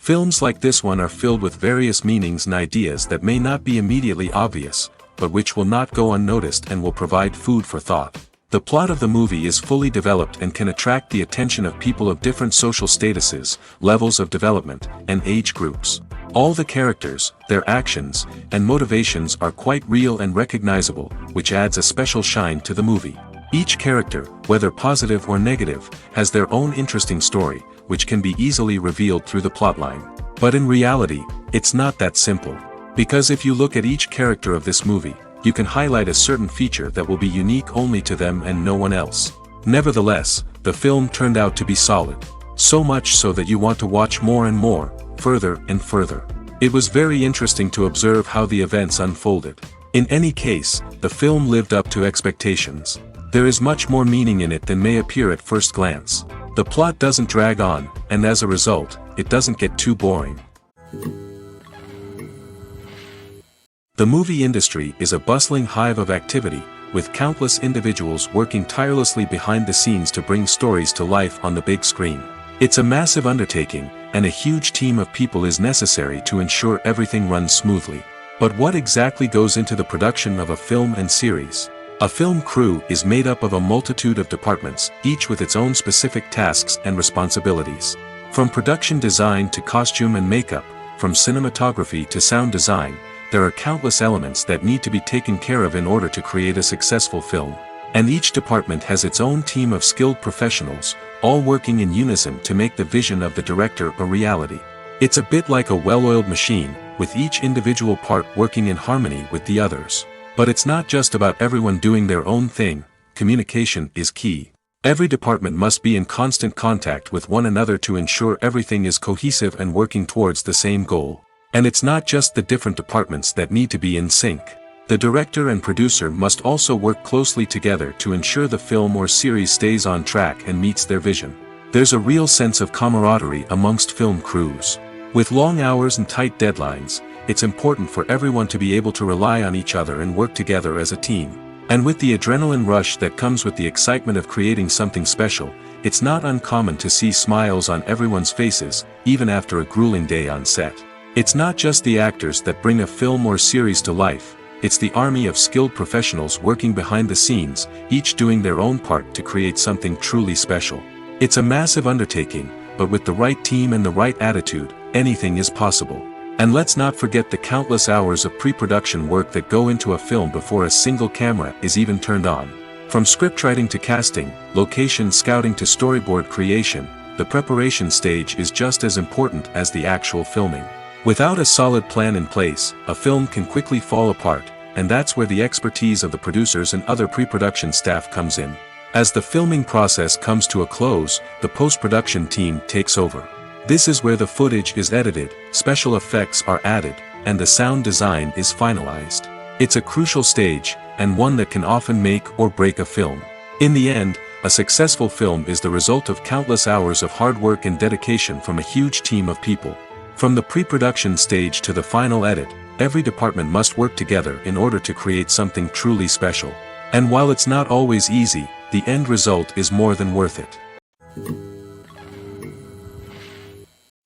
Films like this one are filled with various meanings and ideas that may not be immediately obvious, but which will not go unnoticed and will provide food for thought. The plot of the movie is fully developed and can attract the attention of people of different social statuses, levels of development, and age groups. All the characters, their actions, and motivations are quite real and recognizable, which adds a special shine to the movie. Each character, whether positive or negative, has their own interesting story, which can be easily revealed through the plotline. But in reality, it's not that simple. Because if you look at each character of this movie, you can highlight a certain feature that will be unique only to them and no one else. Nevertheless, the film turned out to be solid. So much so that you want to watch more and more, further and further. It was very interesting to observe how the events unfolded. In any case, the film lived up to expectations. There is much more meaning in it than may appear at first glance. The plot doesn't drag on, and as a result, it doesn't get too boring. The movie industry is a bustling hive of activity, with countless individuals working tirelessly behind the scenes to bring stories to life on the big screen. It's a massive undertaking, and a huge team of people is necessary to ensure everything runs smoothly. But what exactly goes into the production of a film and series? A film crew is made up of a multitude of departments, each with its own specific tasks and responsibilities. From production design to costume and makeup, from cinematography to sound design, there are countless elements that need to be taken care of in order to create a successful film. And each department has its own team of skilled professionals, all working in unison to make the vision of the director a reality. It's a bit like a well-oiled machine, with each individual part working in harmony with the others. But it's not just about everyone doing their own thing. Communication is key. Every department must be in constant contact with one another to ensure everything is cohesive and working towards the same goal. And it's not just the different departments that need to be in sync. The director and producer must also work closely together to ensure the film or series stays on track and meets their vision. There's a real sense of camaraderie amongst film crews. With long hours and tight deadlines, it's important for everyone to be able to rely on each other and work together as a team. And with the adrenaline rush that comes with the excitement of creating something special, it's not uncommon to see smiles on everyone's faces, even after a grueling day on set. It's not just the actors that bring a film or series to life, it's the army of skilled professionals working behind the scenes, each doing their own part to create something truly special. It's a massive undertaking, but with the right team and the right attitude, anything is possible. And let's not forget the countless hours of pre-production work that go into a film before a single camera is even turned on. From scriptwriting to casting, location scouting to storyboard creation, the preparation stage is just as important as the actual filming. Without a solid plan in place, a film can quickly fall apart, and that's where the expertise of the producers and other pre-production staff comes in. As the filming process comes to a close, the post-production team takes over. This is where the footage is edited, special effects are added, and the sound design is finalized. It's a crucial stage, and one that can often make or break a film. In the end, a successful film is the result of countless hours of hard work and dedication from a huge team of people. From the pre-production stage to the final edit, every department must work together in order to create something truly special. And while it's not always easy, the end result is more than worth it.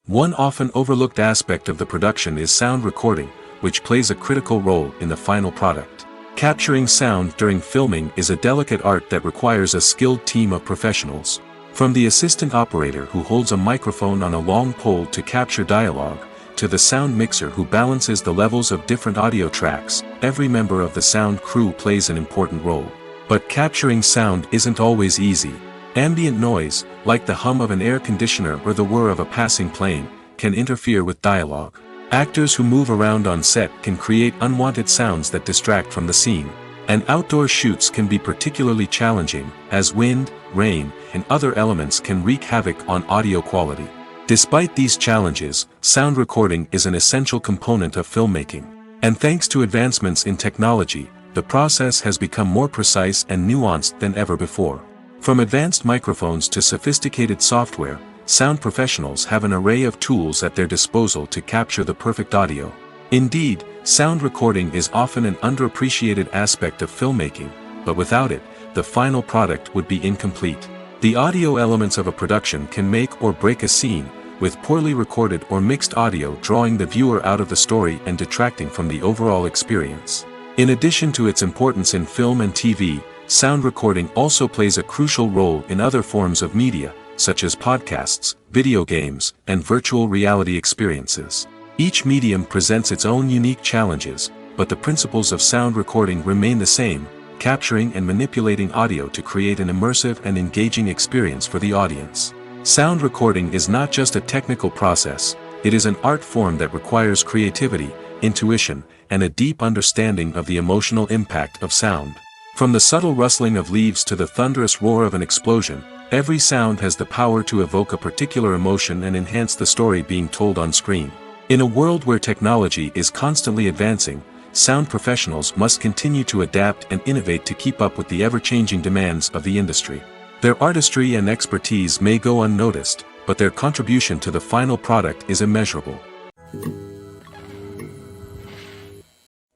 One often overlooked aspect of the production is sound recording, which plays a critical role in the final product. Capturing sound during filming is a delicate art that requires a skilled team of professionals. From the assistant operator who holds a microphone on a long pole to capture dialogue, to the sound mixer who balances the levels of different audio tracks, every member of the sound crew plays an important role. But capturing sound isn't always easy. Ambient noise, like the hum of an air conditioner or the whir of a passing plane, can interfere with dialogue. Actors who move around on set can create unwanted sounds that distract from the scene. And outdoor shoots can be particularly challenging, as wind, rain, and other elements can wreak havoc on audio quality. Despite these challenges, sound recording is an essential component of filmmaking. And thanks to advancements in technology, the process has become more precise and nuanced than ever before. From advanced microphones to sophisticated software, sound professionals have an array of tools at their disposal to capture the perfect audio. Indeed, sound recording is often an underappreciated aspect of filmmaking, but without it, the final product would be incomplete. The audio elements of a production can make or break a scene, with poorly recorded or mixed audio drawing the viewer out of the story and detracting from the overall experience. In addition to its importance in film and TV, sound recording also plays a crucial role in other forms of media, such as podcasts, video games, and virtual reality experiences. Each medium presents its own unique challenges, but the principles of sound recording remain the same, capturing and manipulating audio to create an immersive and engaging experience for the audience. Sound recording is not just a technical process, it is an art form that requires creativity, intuition, and a deep understanding of the emotional impact of sound. From the subtle rustling of leaves to the thunderous roar of an explosion, every sound has the power to evoke a particular emotion and enhance the story being told on screen. In a world where technology is constantly advancing, sound professionals must continue to adapt and innovate to keep up with the ever-changing demands of the industry. Their artistry and expertise may go unnoticed, but their contribution to the final product is immeasurable.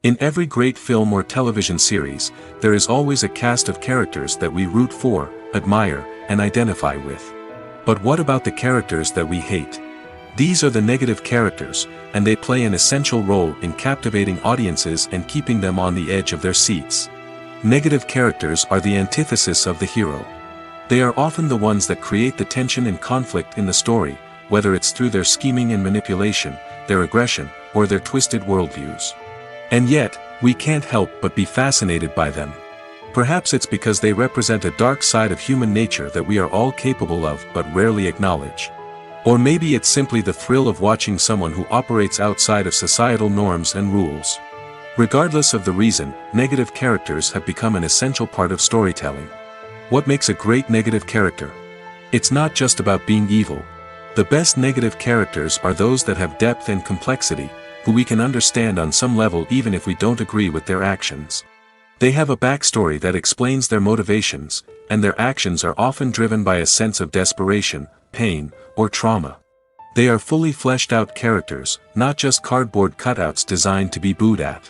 In every great film or television series, there is always a cast of characters that we root for, admire, and identify with. But what about the characters that we hate? These are the negative characters, and they play an essential role in captivating audiences and keeping them on the edge of their seats. Negative characters are the antithesis of the hero. They are often the ones that create the tension and conflict in the story, whether it's through their scheming and manipulation, their aggression, or their twisted worldviews. And yet, we can't help but be fascinated by them. Perhaps it's because they represent a dark side of human nature that we are all capable of but rarely acknowledge. Or maybe it's simply the thrill of watching someone who operates outside of societal norms and rules. Regardless of the reason, negative characters have become an essential part of storytelling. What makes a great negative character? It's not just about being evil. The best negative characters are those that have depth and complexity, who we can understand on some level even if we don't agree with their actions. They have a backstory that explains their motivations, and their actions are often driven by a sense of desperation, pain, or trauma. They are fully fleshed out characters, not just cardboard cutouts designed to be booed at.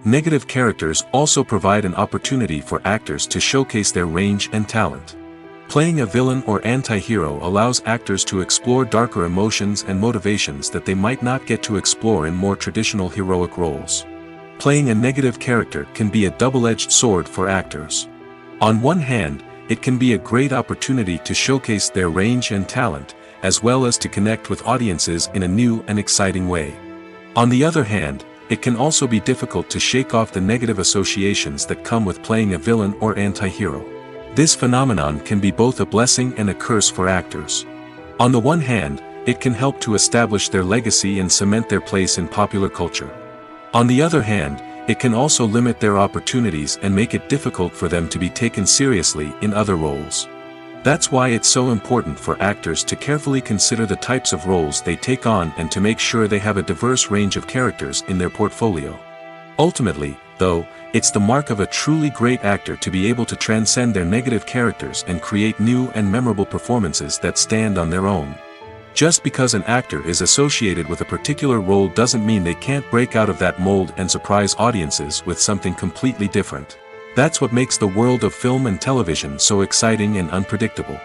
Negative characters also provide an opportunity for actors to showcase their range and talent. Playing a villain or anti-hero allows actors to explore darker emotions and motivations that they might not get to explore in more traditional heroic roles. Playing a negative character can be a double-edged sword for actors. On one hand, it can be a great opportunity to showcase their range and talent, as well as to connect with audiences in a new and exciting way. On the other hand, it can also be difficult to shake off the negative associations that come with playing a villain or anti-hero. This phenomenon can be both a blessing and a curse for actors. On the one hand, it can help to establish their legacy and cement their place in popular culture. On the other hand, it can also limit their opportunities and make it difficult for them to be taken seriously in other roles. That's why it's so important for actors to carefully consider the types of roles they take on and to make sure they have a diverse range of characters in their portfolio. Ultimately, though, it's the mark of a truly great actor to be able to transcend their negative characters and create new and memorable performances that stand on their own. Just because an actor is associated with a particular role doesn't mean they can't break out of that mold and surprise audiences with something completely different. That's what makes the world of film and television so exciting and unpredictable.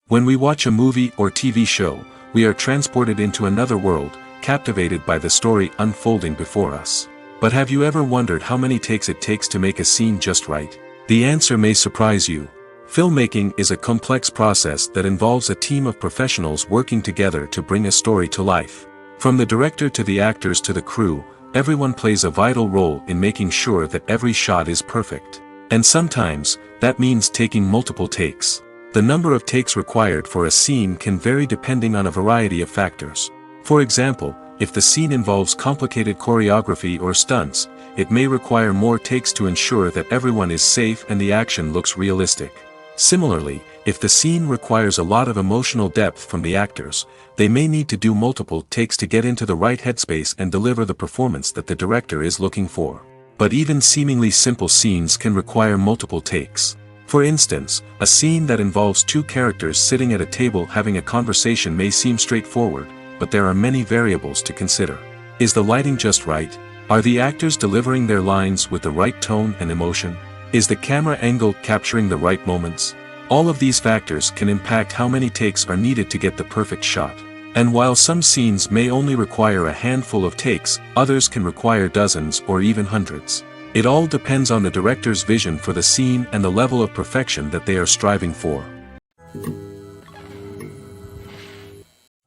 When we watch a movie or TV show, we are transported into another world, captivated by the story unfolding before us. But have you ever wondered how many takes it takes to make a scene just right? The answer may surprise you. Filmmaking is a complex process that involves a team of professionals working together to bring a story to life. From the director to the actors to the crew, everyone plays a vital role in making sure that every shot is perfect. And sometimes, that means taking multiple takes. The number of takes required for a scene can vary depending on a variety of factors. For example, if the scene involves complicated choreography or stunts, it may require more takes to ensure that everyone is safe and the action looks realistic. Similarly, if the scene requires a lot of emotional depth from the actors, they may need to do multiple takes to get into the right headspace and deliver the performance that the director is looking for. But even seemingly simple scenes can require multiple takes. For instance, a scene that involves two characters sitting at a table having a conversation may seem straightforward, but there are many variables to consider. Is the lighting just right? Are the actors delivering their lines with the right tone and emotion? Is the camera angle capturing the right moments? All of these factors can impact how many takes are needed to get the perfect shot. And while some scenes may only require a handful of takes, others can require dozens or even hundreds. It all depends on the director's vision for the scene and the level of perfection that they are striving for.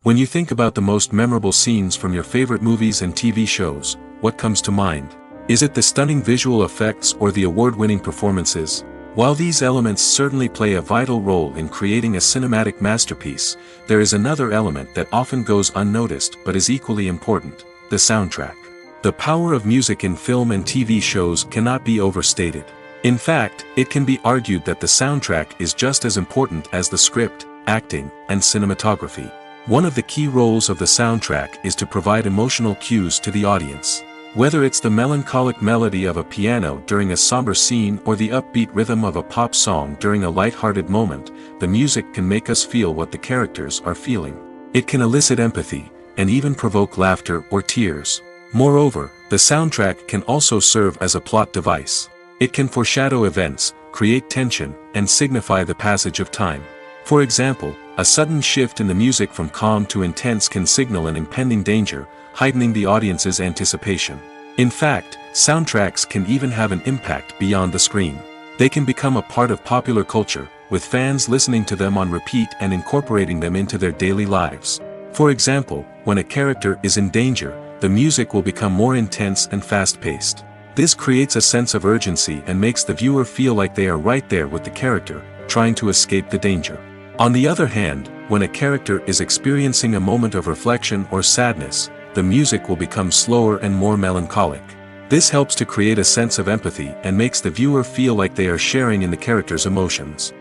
When you think about the most memorable scenes from your favorite movies and TV shows, what comes to mind? Is it the stunning visual effects or the award-winning performances? While these elements certainly play a vital role in creating a cinematic masterpiece, there is another element that often goes unnoticed but is equally important: the soundtrack. The power of music in film and TV shows cannot be overstated. In fact, it can be argued that the soundtrack is just as important as the script, acting, and cinematography. One of the key roles of the soundtrack is to provide emotional cues to the audience. Whether it's the melancholic melody of a piano during a somber scene or the upbeat rhythm of a pop song during a light-hearted moment, the music can make us feel what the characters are feeling. It can elicit empathy, and even provoke laughter or tears. Moreover, the soundtrack can also serve as a plot device. It can foreshadow events, create tension, and signify the passage of time. For example, a sudden shift in the music from calm to intense can signal an impending danger, heightening the audience's anticipation. In fact, soundtracks can even have an impact beyond the screen. They can become a part of popular culture, with fans listening to them on repeat and incorporating them into their daily lives. For example, when a character is in danger, the music will become more intense and fast-paced. This creates a sense of urgency and makes the viewer feel like they are right there with the character, trying to escape the danger. On the other hand, when a character is experiencing a moment of reflection or sadness, the music will become slower and more melancholic. This helps to create a sense of empathy and makes the viewer feel like they are sharing in the character's emotions.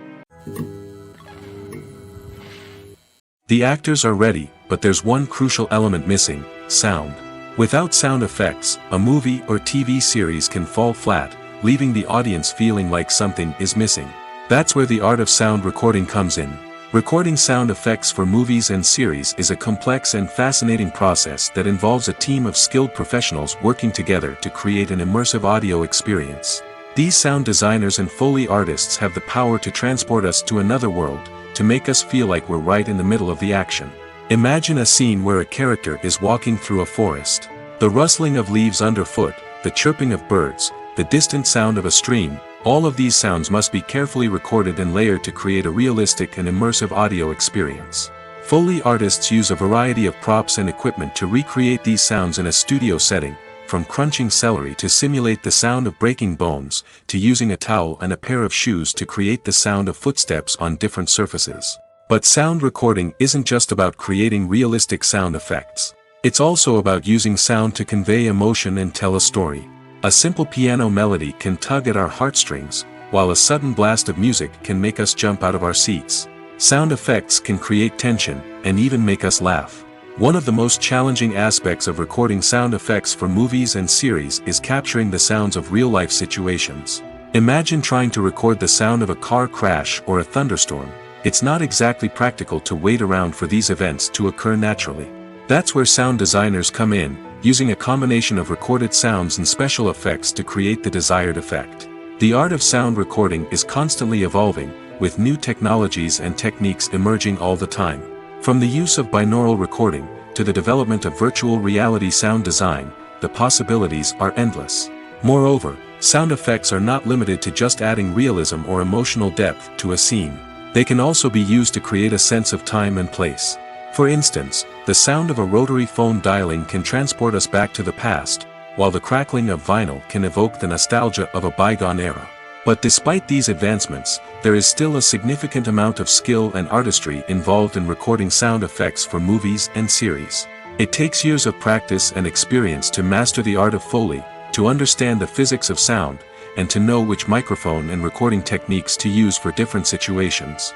The actors are ready, but there's one crucial element missing: sound. Without sound effects, a movie or TV series can fall flat, leaving the audience feeling like something is missing. That's where the art of sound recording comes in. Recording sound effects for movies and series is a complex and fascinating process that involves a team of skilled professionals working together to create an immersive audio experience. These sound designers and Foley artists have the power to transport us to another world, to make us feel like we're right in the middle of the action. Imagine a scene where a character is walking through a forest. The rustling of leaves underfoot, the chirping of birds, the distant sound of a stream, all of these sounds must be carefully recorded and layered to create a realistic and immersive audio experience. Foley artists use a variety of props and equipment to recreate these sounds in a studio setting, from crunching celery to simulate the sound of breaking bones, to using a towel and a pair of shoes to create the sound of footsteps on different surfaces. But sound recording isn't just about creating realistic sound effects. It's also about using sound to convey emotion and tell a story. A simple piano melody can tug at our heartstrings, while a sudden blast of music can make us jump out of our seats. Sound effects can create tension, and even make us laugh. One of the most challenging aspects of recording sound effects for movies and series is capturing the sounds of real-life situations. Imagine trying to record the sound of a car crash or a thunderstorm. It's not exactly practical to wait around for these events to occur naturally. That's where sound designers come in, using a combination of recorded sounds and special effects to create the desired effect. The art of sound recording is constantly evolving, with new technologies and techniques emerging all the time. From the use of binaural recording, to the development of virtual reality sound design, the possibilities are endless. Moreover, sound effects are not limited to just adding realism or emotional depth to a scene. They can also be used to create a sense of time and place. For instance, the sound of a rotary phone dialing can transport us back to the past, while the crackling of vinyl can evoke the nostalgia of a bygone era. But despite these advancements, there is still a significant amount of skill and artistry involved in recording sound effects for movies and series. It takes years of practice and experience to master the art of Foley, to understand the physics of sound, and to know which microphone and recording techniques to use for different situations.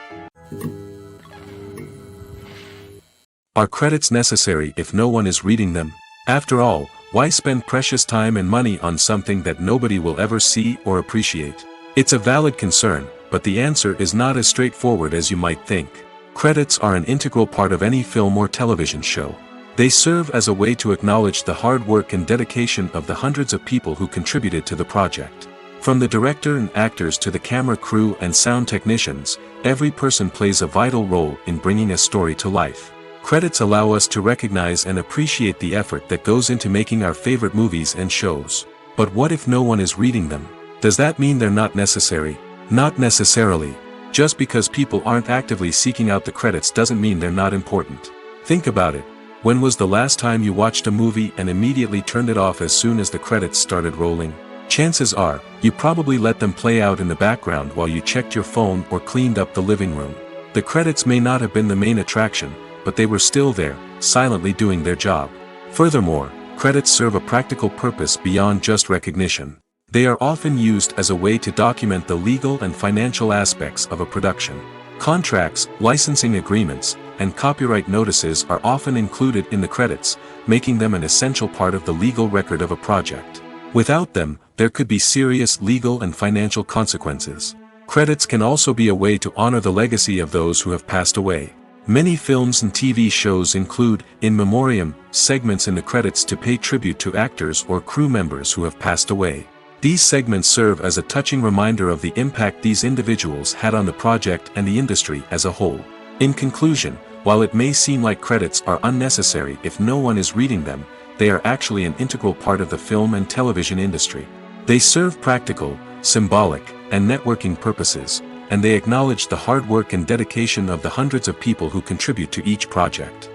Are credits necessary if no one is reading them? After all, why spend precious time and money on something that nobody will ever see or appreciate? It's a valid concern, but the answer is not as straightforward as you might think. Credits are an integral part of any film or television show. They serve as a way to acknowledge the hard work and dedication of the hundreds of people who contributed to the project. From the director and actors to the camera crew and sound technicians, every person plays a vital role in bringing a story to life. Credits allow us to recognize and appreciate the effort that goes into making our favorite movies and shows. But what if no one is reading them? Does that mean they're not necessary? Not necessarily. Just because people aren't actively seeking out the credits doesn't mean they're not important. Think about it. When was the last time you watched a movie and immediately turned it off as soon as the credits started rolling? Chances are, you probably let them play out in the background while you checked your phone or cleaned up the living room. The credits may not have been the main attraction, but they were still there, silently doing their job. Furthermore, credits serve a practical purpose beyond just recognition. They are often used as a way to document the legal and financial aspects of a production. Contracts, licensing agreements, and copyright notices are often included in the credits, making them an essential part of the legal record of a project. Without them, there could be serious legal and financial consequences. Credits can also be a way to honor the legacy of those who have passed away. Many films and TV shows include, in memoriam, segments in the credits to pay tribute to actors or crew members who have passed away. These segments serve as a touching reminder of the impact these individuals had on the project and the industry as a whole. In conclusion, while it may seem like credits are unnecessary if no one is reading them, they are actually an integral part of the film and television industry. They serve practical, symbolic, and networking purposes, and they acknowledge the hard work and dedication of the hundreds of people who contribute to each project.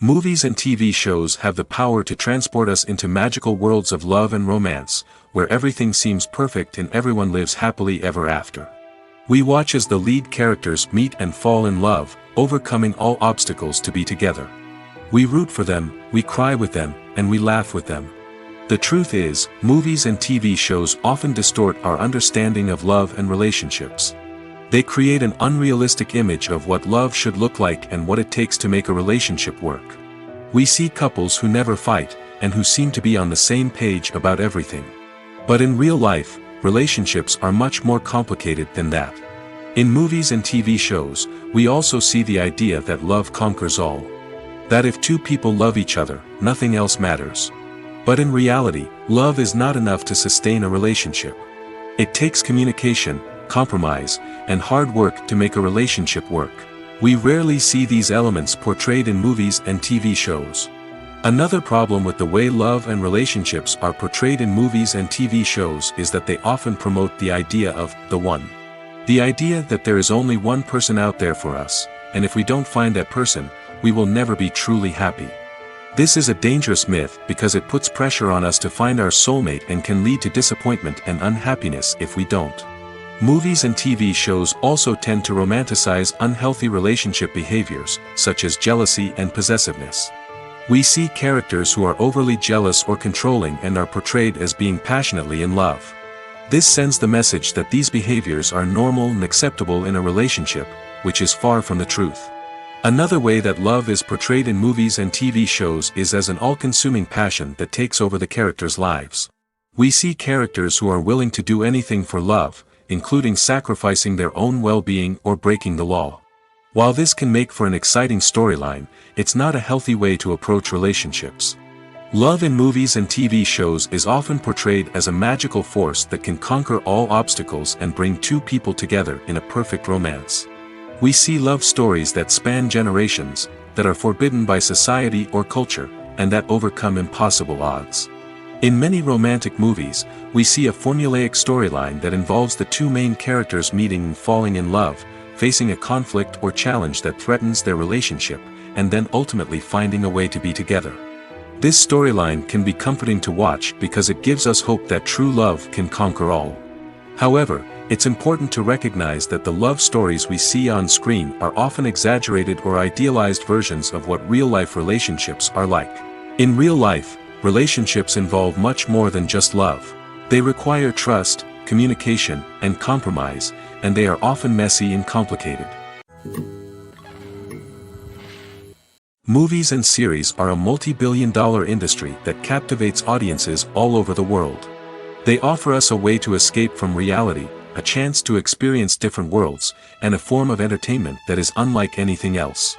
Movies and TV shows have the power to transport us into magical worlds of love and romance, where everything seems perfect and everyone lives happily ever after. We watch as the lead characters meet and fall in love, overcoming all obstacles to be together. We root for them, we cry with them, and we laugh with them. The truth is, movies and TV shows often distort our understanding of love and relationships. They create an unrealistic image of what love should look like and what it takes to make a relationship work. We see couples who never fight, and who seem to be on the same page about everything. But in real life, relationships are much more complicated than that. In movies and TV shows, we also see the idea that love conquers all. That if two people love each other, nothing else matters. But in reality, love is not enough to sustain a relationship. It takes communication, compromise, and hard work to make a relationship work. We rarely see these elements portrayed in movies and TV shows. Another problem with the way love and relationships are portrayed in movies and TV shows is that they often promote the idea of the one. The idea that there is only one person out there for us, and if we don't find that person, we will never be truly happy. This is a dangerous myth because it puts pressure on us to find our soulmate and can lead to disappointment and unhappiness if we don't. Movies and TV shows also tend to romanticize unhealthy relationship behaviors, such as jealousy and possessiveness. We see characters who are overly jealous or controlling and are portrayed as being passionately in love. This sends the message that these behaviors are normal and acceptable in a relationship, which is far from the truth. Another way that love is portrayed in movies and TV shows is as an all-consuming passion that takes over the characters' lives. We see characters who are willing to do anything for love, including sacrificing their own well-being or breaking the law. While this can make for an exciting storyline, it's not a healthy way to approach relationships. Love in movies and TV shows is often portrayed as a magical force that can conquer all obstacles and bring two people together in a perfect romance. We see love stories that span generations, that are forbidden by society or culture, and that overcome impossible odds. In many romantic movies, we see a formulaic storyline that involves the two main characters meeting and falling in love, facing a conflict or challenge that threatens their relationship, and then ultimately finding a way to be together. This storyline can be comforting to watch because it gives us hope that true love can conquer all. However, it's important to recognize that the love stories we see on screen are often exaggerated or idealized versions of what real-life relationships are like. In real life, relationships involve much more than just love. They require trust, communication, and compromise, and they are often messy and complicated. Movies and series are a multi-billion-dollar industry that captivates audiences all over the world. They offer us a way to escape from reality, a chance to experience different worlds, and a form of entertainment that is unlike anything else.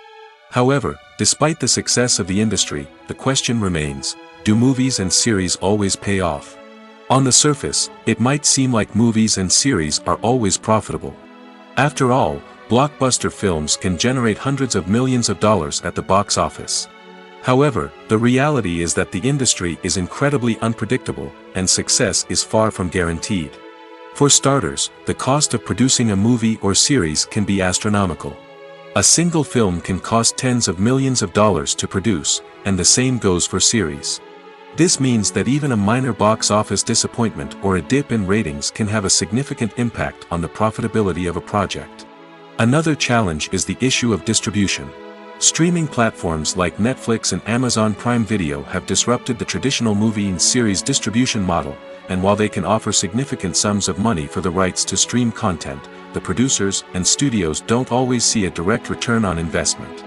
However, Despite the success of the industry, the question remains, do movies and series always pay off? On the surface, it might seem like movies and series are always profitable. After all, blockbuster films can generate hundreds of millions of dollars at the box office. However, the reality is that the industry is incredibly unpredictable, and success is far from guaranteed. For starters, the cost of producing a movie or series can be astronomical. A single film can cost tens of millions of dollars to produce, and the same goes for series. This means that even a minor box office disappointment or a dip in ratings can have a significant impact on the profitability of a project. Another challenge is the issue of distribution. Streaming platforms like Netflix and Amazon Prime Video have disrupted the traditional movie and series distribution model, and while they can offer significant sums of money for the rights to stream content, the producers and studios don't always see a direct return on investment.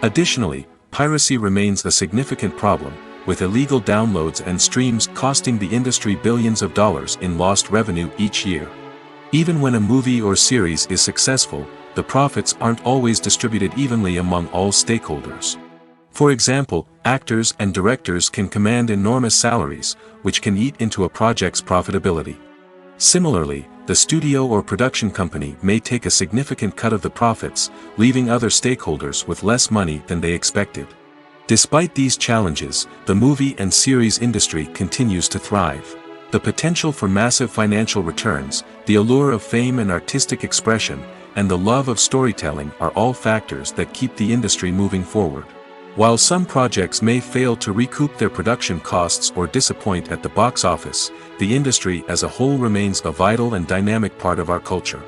Additionally, piracy remains a significant problem, with illegal downloads and streams costing the industry billions of dollars in lost revenue each year. Even when a movie or series is successful, the profits aren't always distributed evenly among all stakeholders. For example, actors and directors can command enormous salaries, which can eat into a project's profitability. Similarly, the studio or production company may take a significant cut of the profits, leaving other stakeholders with less money than they expected. Despite these challenges, the movie and series industry continues to thrive. The potential for massive financial returns, the allure of fame and artistic expression, and the love of storytelling are all factors that keep the industry moving forward. While some projects may fail to recoup their production costs or disappoint at the box office, the industry as a whole remains a vital and dynamic part of our culture.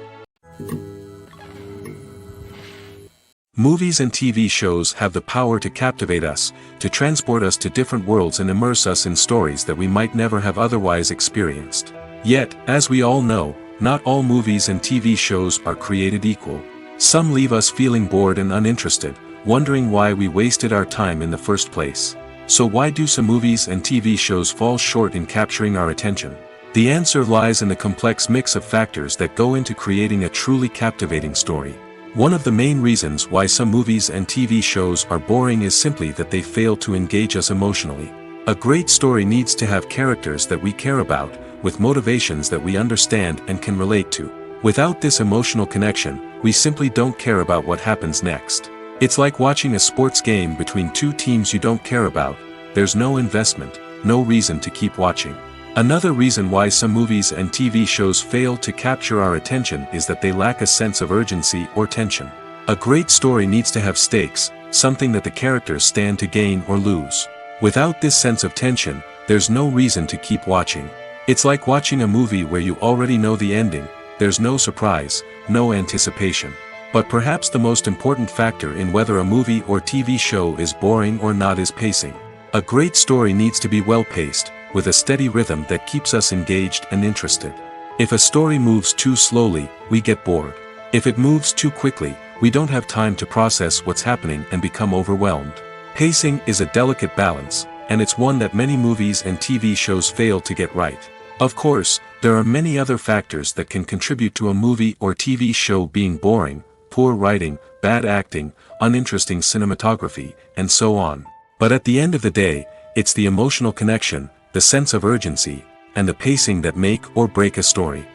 Movies and TV shows have the power to captivate us, to transport us to different worlds and immerse us in stories that we might never have otherwise experienced. Yet, as we all know, not all movies and TV shows are created equal. Some leave us feeling bored and uninterested, wondering why we wasted our time in the first place. So why do some movies and TV shows fall short in capturing our attention? The answer lies in the complex mix of factors that go into creating a truly captivating story. One of the main reasons why some movies and TV shows are boring is simply that they fail to engage us emotionally. A great story needs to have characters that we care about, with motivations that we understand and can relate to. Without this emotional connection, we simply don't care about what happens next. It's like watching a sports game between two teams you don't care about. There's no investment, no reason to keep watching. Another reason why some movies and TV shows fail to capture our attention is that they lack a sense of urgency or tension. A great story needs to have stakes, something that the characters stand to gain or lose. Without this sense of tension, there's no reason to keep watching. It's like watching a movie where you already know the ending. There's no surprise, no anticipation. But perhaps the most important factor in whether a movie or TV show is boring or not is pacing. A great story needs to be well-paced, with a steady rhythm that keeps us engaged and interested. If a story moves too slowly, we get bored. If it moves too quickly, we don't have time to process what's happening and become overwhelmed. Pacing is a delicate balance, and it's one that many movies and TV shows fail to get right. Of course, there are many other factors that can contribute to a movie or TV show being boring: poor writing, bad acting, uninteresting cinematography, and so on. But at the end of the day, it's the emotional connection, the sense of urgency, and the pacing that make or break a story.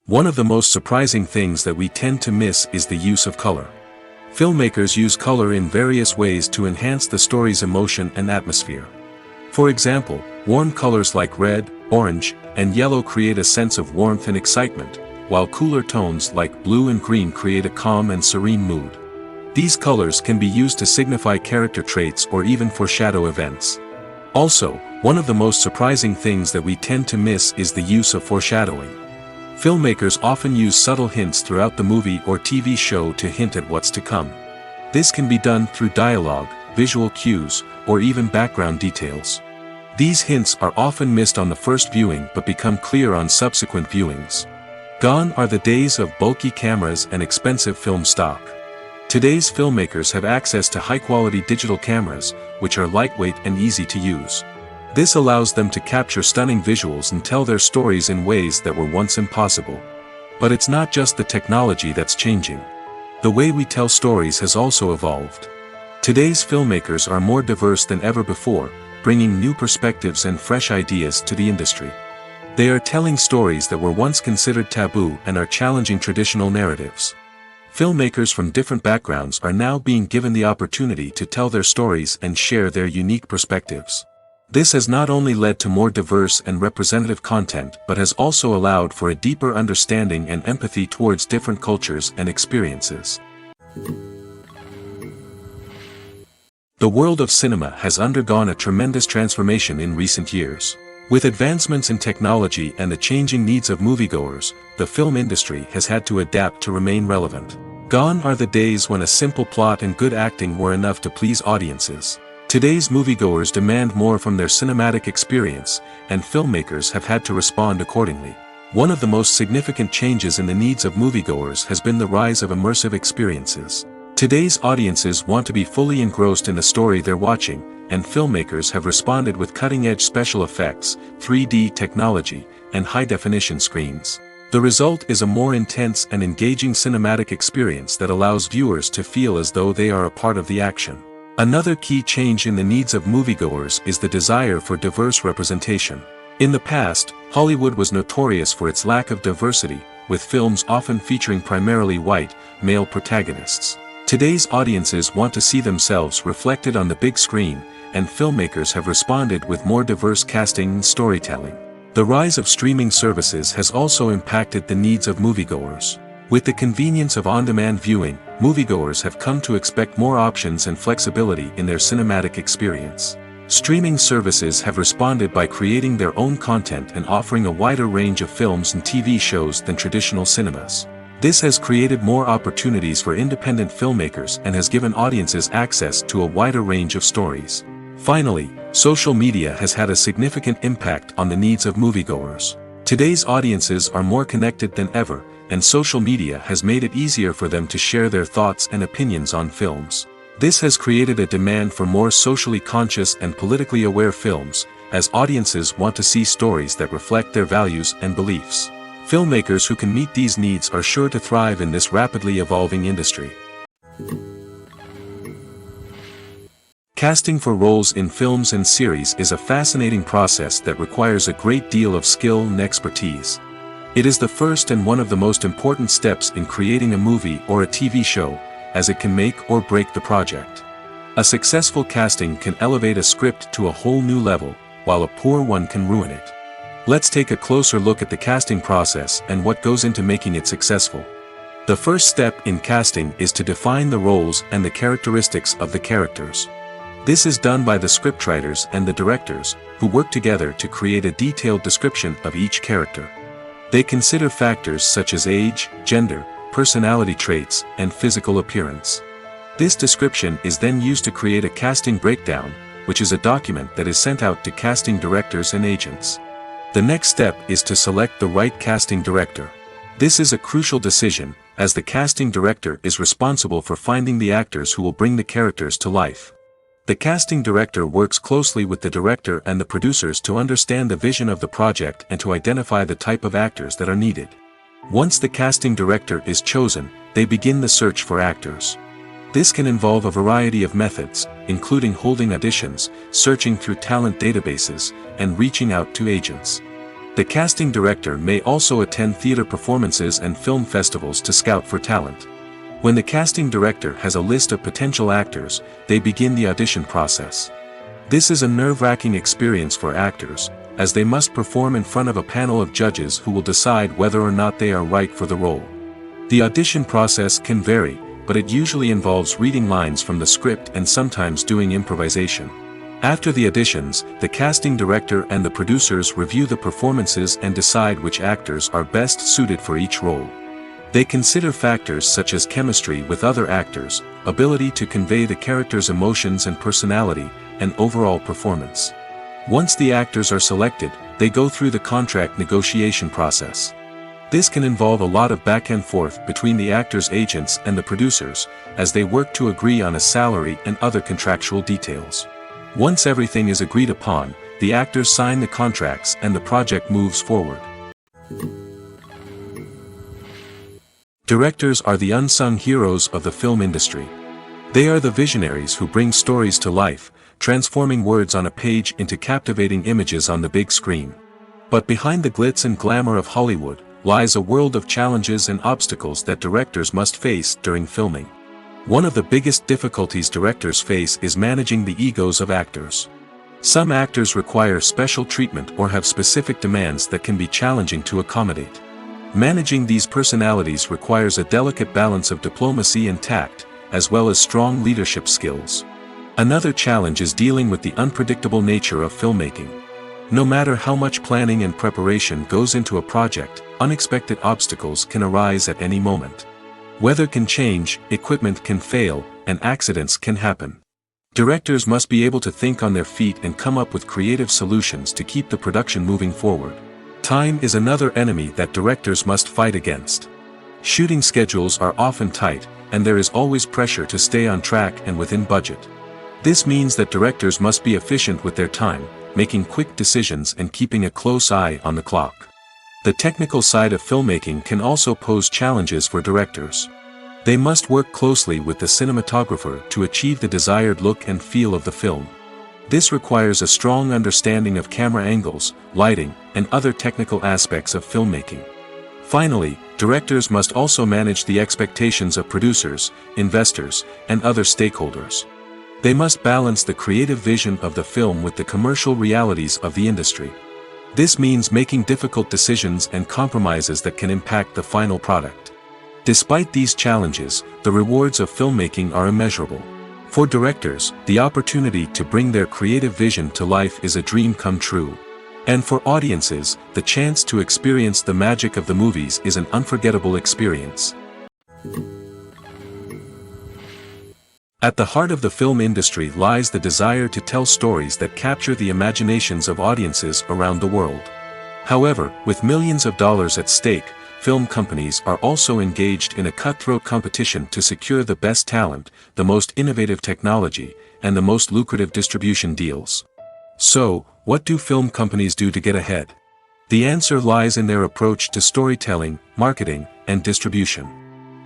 One of the most surprising things that we tend to miss is the use of color. Filmmakers use color in various ways to enhance the story's emotion and atmosphere. For example, warm colors like red, orange, and yellow create a sense of warmth and excitement, while cooler tones like blue and green create a calm and serene mood. These colors can be used to signify character traits or even foreshadow events. Also, one of the most surprising things that we tend to miss is the use of foreshadowing. Filmmakers often use subtle hints throughout the movie or TV show to hint at what's to come. This can be done through dialogue, visual cues, or even background details. These hints are often missed on the first viewing but become clear on subsequent viewings. Gone are the days of bulky cameras and expensive film stock. Today's filmmakers have access to high-quality digital cameras, which are lightweight and easy to use. This allows them to capture stunning visuals and tell their stories in ways that were once impossible. But it's not just the technology that's changing. The way we tell stories has also evolved. Today's filmmakers are more diverse than ever before, bringing new perspectives and fresh ideas to the industry. They are telling stories that were once considered taboo and are challenging traditional narratives. Filmmakers from different backgrounds are now being given the opportunity to tell their stories and share their unique perspectives. This has not only led to more diverse and representative content but has also allowed for a deeper understanding and empathy towards different cultures and experiences. The world of cinema has undergone a tremendous transformation in recent years. With advancements in technology and the changing needs of moviegoers, the film industry has had to adapt to remain relevant. Gone are the days when a simple plot and good acting were enough to please audiences. Today's moviegoers demand more from their cinematic experience, and filmmakers have had to respond accordingly. One of the most significant changes in the needs of moviegoers has been the rise of immersive experiences. Today's audiences want to be fully engrossed in the story they're watching, and filmmakers have responded with cutting-edge special effects, 3D technology, and high-definition screens. The result is a more intense and engaging cinematic experience that allows viewers to feel as though they are a part of the action. Another key change in the needs of moviegoers is the desire for diverse representation. In the past, Hollywood was notorious for its lack of diversity, with films often featuring primarily white, male protagonists. Today's audiences want to see themselves reflected on the big screen, and filmmakers have responded with more diverse casting and storytelling. The rise of streaming services has also impacted the needs of moviegoers. With the convenience of on-demand viewing, moviegoers have come to expect more options and flexibility in their cinematic experience. Streaming services have responded by creating their own content and offering a wider range of films and TV shows than traditional cinemas. This has created more opportunities for independent filmmakers and has given audiences access to a wider range of stories. Finally, social media has had a significant impact on the needs of moviegoers. Today's audiences are more connected than ever, and social media has made it easier for them to share their thoughts and opinions on films. This has created a demand for more socially conscious and politically aware films, as audiences want to see stories that reflect their values and beliefs. Filmmakers who can meet these needs are sure to thrive in this rapidly evolving industry. Casting for roles in films and series is a fascinating process that requires a great deal of skill and expertise. It is the first and one of the most important steps in creating a movie or a TV show, as it can make or break the project. A successful casting can elevate a script to a whole new level, while a poor one can ruin it. Let's take a closer look at the casting process and what goes into making it successful. The first step in casting is to define the roles and the characteristics of the characters. This is done by the scriptwriters and the directors, who work together to create a detailed description of each character. They consider factors such as age, gender, personality traits, and physical appearance. This description is then used to create a casting breakdown, which is a document that is sent out to casting directors and agents. The next step is to select the right casting director. This is a crucial decision, as the casting director is responsible for finding the actors who will bring the characters to life. The casting director works closely with the director and the producers to understand the vision of the project and to identify the type of actors that are needed. Once the casting director is chosen, they begin the search for actors. This can involve a variety of methods, including holding auditions, searching through talent databases, and reaching out to agents. The casting director may also attend theater performances and film festivals to scout for talent. When the casting director has a list of potential actors, they begin the audition process. This is a nerve-wracking experience for actors, as they must perform in front of a panel of judges who will decide whether or not they are right for the role. The audition process can vary, but it usually involves reading lines from the script and sometimes doing improvisation. After the auditions, the casting director and the producers review the performances and decide which actors are best suited for each role. They consider factors such as chemistry with other actors, ability to convey the character's emotions and personality, and overall performance. Once the actors are selected, they go through the contract negotiation process. This can involve a lot of back and forth between the actors' agents and the producers, as they work to agree on a salary and other contractual details. Once everything is agreed upon, the actors sign the contracts and the project moves forward. Directors are the unsung heroes of the film industry. They are the visionaries who bring stories to life, transforming words on a page into captivating images on the big screen. But behind the glitz and glamour of Hollywood, lies a world of challenges and obstacles that directors must face during filming. One of the biggest difficulties directors face is managing the egos of actors. Some actors require special treatment or have specific demands that can be challenging to accommodate. Managing these personalities requires a delicate balance of diplomacy and tact, as well as strong leadership skills. Another challenge is dealing with the unpredictable nature of filmmaking. No matter how much planning and preparation goes into a project, unexpected obstacles can arise at any moment. Weather can change, equipment can fail, and accidents can happen. Directors must be able to think on their feet and come up with creative solutions to keep the production moving forward. Time is another enemy that directors must fight against. Shooting schedules are often tight, and there is always pressure to stay on track and within budget. This means that directors must be efficient with their time, making quick decisions and keeping a close eye on the clock. The technical side of filmmaking can also pose challenges for directors. They must work closely with the cinematographer to achieve the desired look and feel of the film. This requires a strong understanding of camera angles, lighting, and other technical aspects of filmmaking. Finally, directors must also manage the expectations of producers, investors, and other stakeholders. They must balance the creative vision of the film with the commercial realities of the industry. This means making difficult decisions and compromises that can impact the final product. Despite these challenges, the rewards of filmmaking are immeasurable. For directors, the opportunity to bring their creative vision to life is a dream come true. And for audiences, the chance to experience the magic of the movies is an unforgettable experience. At the heart of the film industry lies the desire to tell stories that capture the imaginations of audiences around the world. However, with millions of dollars at stake, film companies are also engaged in a cutthroat competition to secure the best talent, the most innovative technology, and the most lucrative distribution deals. So, what do film companies do to get ahead? The answer lies in their approach to storytelling, marketing, and distribution.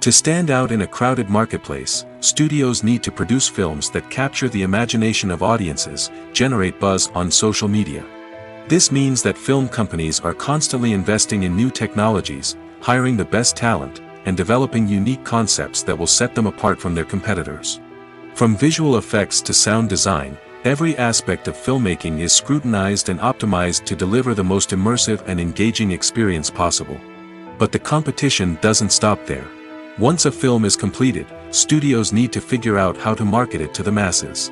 To stand out in a crowded marketplace, studios need to produce films that capture the imagination of audiences, generate buzz on social media. This means that film companies are constantly investing in new technologies, hiring the best talent, and developing unique concepts that will set them apart from their competitors. From visual effects to sound design, every aspect of filmmaking is scrutinized and optimized to deliver the most immersive and engaging experience possible. But the competition doesn't stop there. Once a film is completed, studios need to figure out how to market it to the masses.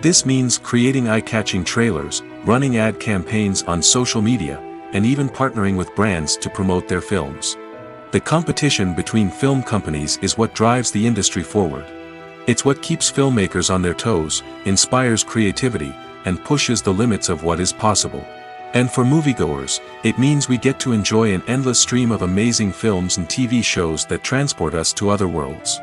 This means creating eye-catching trailers, running ad campaigns on social media, and even partnering with brands to promote their films. The competition between film companies is what drives the industry forward. It's what keeps filmmakers on their toes, inspires creativity, and pushes the limits of what is possible. And for moviegoers, it means we get to enjoy an endless stream of amazing films and TV shows that transport us to other worlds.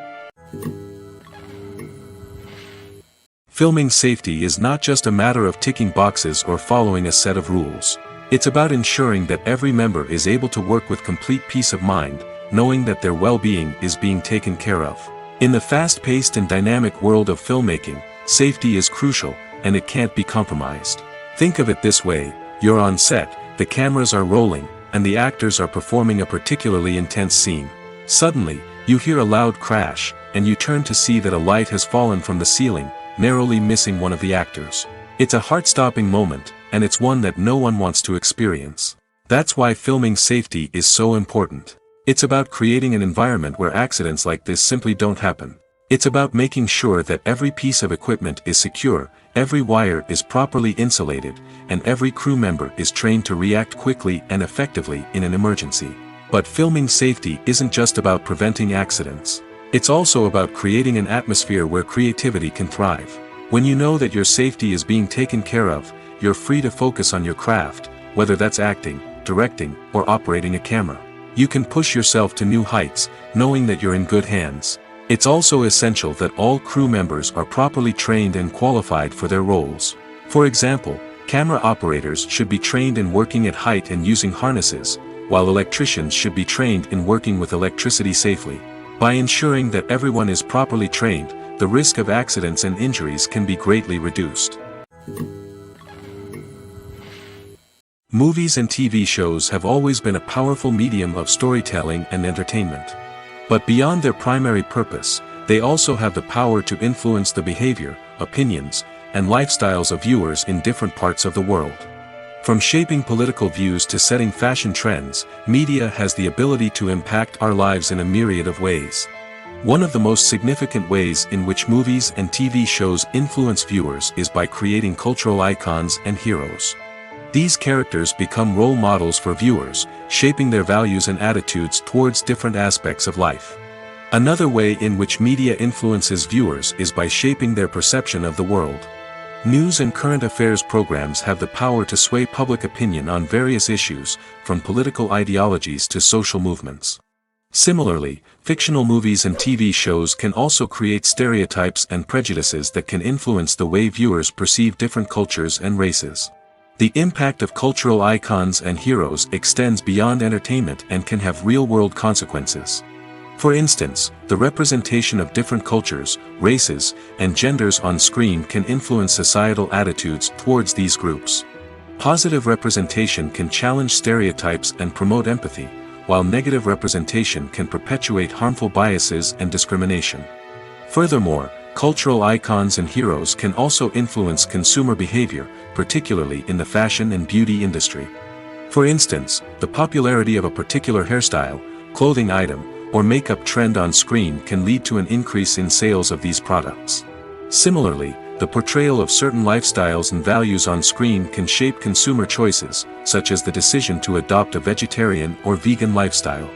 Filming safety is not just a matter of ticking boxes or following a set of rules. It's about ensuring that every member is able to work with complete peace of mind, knowing that their well-being is being taken care of. In the fast-paced and dynamic world of filmmaking, safety is crucial, and it can't be compromised. Think of it this way. You're on set, the cameras are rolling, and the actors are performing a particularly intense scene. Suddenly, you hear a loud crash, and you turn to see that a light has fallen from the ceiling, narrowly missing one of the actors. It's a heart-stopping moment, and it's one that no one wants to experience. That's why filming safety is so important. It's about creating an environment where accidents like this simply don't happen. It's about making sure that every piece of equipment is secure, every wire is properly insulated, and every crew member is trained to react quickly and effectively in an emergency. But filming safety isn't just about preventing accidents. It's also about creating an atmosphere where creativity can thrive. When you know that your safety is being taken care of, you're free to focus on your craft, whether that's acting, directing, or operating a camera. You can push yourself to new heights, knowing that you're in good hands. It's also essential that all crew members are properly trained and qualified for their roles. For example, camera operators should be trained in working at height and using harnesses, while electricians should be trained in working with electricity safely. By ensuring that everyone is properly trained, the risk of accidents and injuries can be greatly reduced. Movies and TV shows have always been a powerful medium of storytelling and entertainment. But beyond their primary purpose, they also have the power to influence the behavior, opinions, and lifestyles of viewers in different parts of the world. From shaping political views to setting fashion trends, media has the ability to impact our lives in a myriad of ways. One of the most significant ways in which movies and TV shows influence viewers is by creating cultural icons and heroes. These characters become role models for viewers, shaping their values and attitudes towards different aspects of life. Another way in which media influences viewers is by shaping their perception of the world. News and current affairs programs have the power to sway public opinion on various issues, from political ideologies to social movements. Similarly, fictional movies and TV shows can also create stereotypes and prejudices that can influence the way viewers perceive different cultures and races. The impact of cultural icons and heroes extends beyond entertainment and can have real-world consequences. For instance, the representation of different cultures, races, and genders on screen can influence societal attitudes towards these groups. Positive representation can challenge stereotypes and promote empathy, while negative representation can perpetuate harmful biases and discrimination. Furthermore, cultural icons and heroes can also influence consumer behavior, particularly in the fashion and beauty industry. For instance, the popularity of a particular hairstyle, clothing item, or makeup trend on screen can lead to an increase in sales of these products. Similarly, the portrayal of certain lifestyles and values on screen can shape consumer choices, such as the decision to adopt a vegetarian or vegan lifestyle.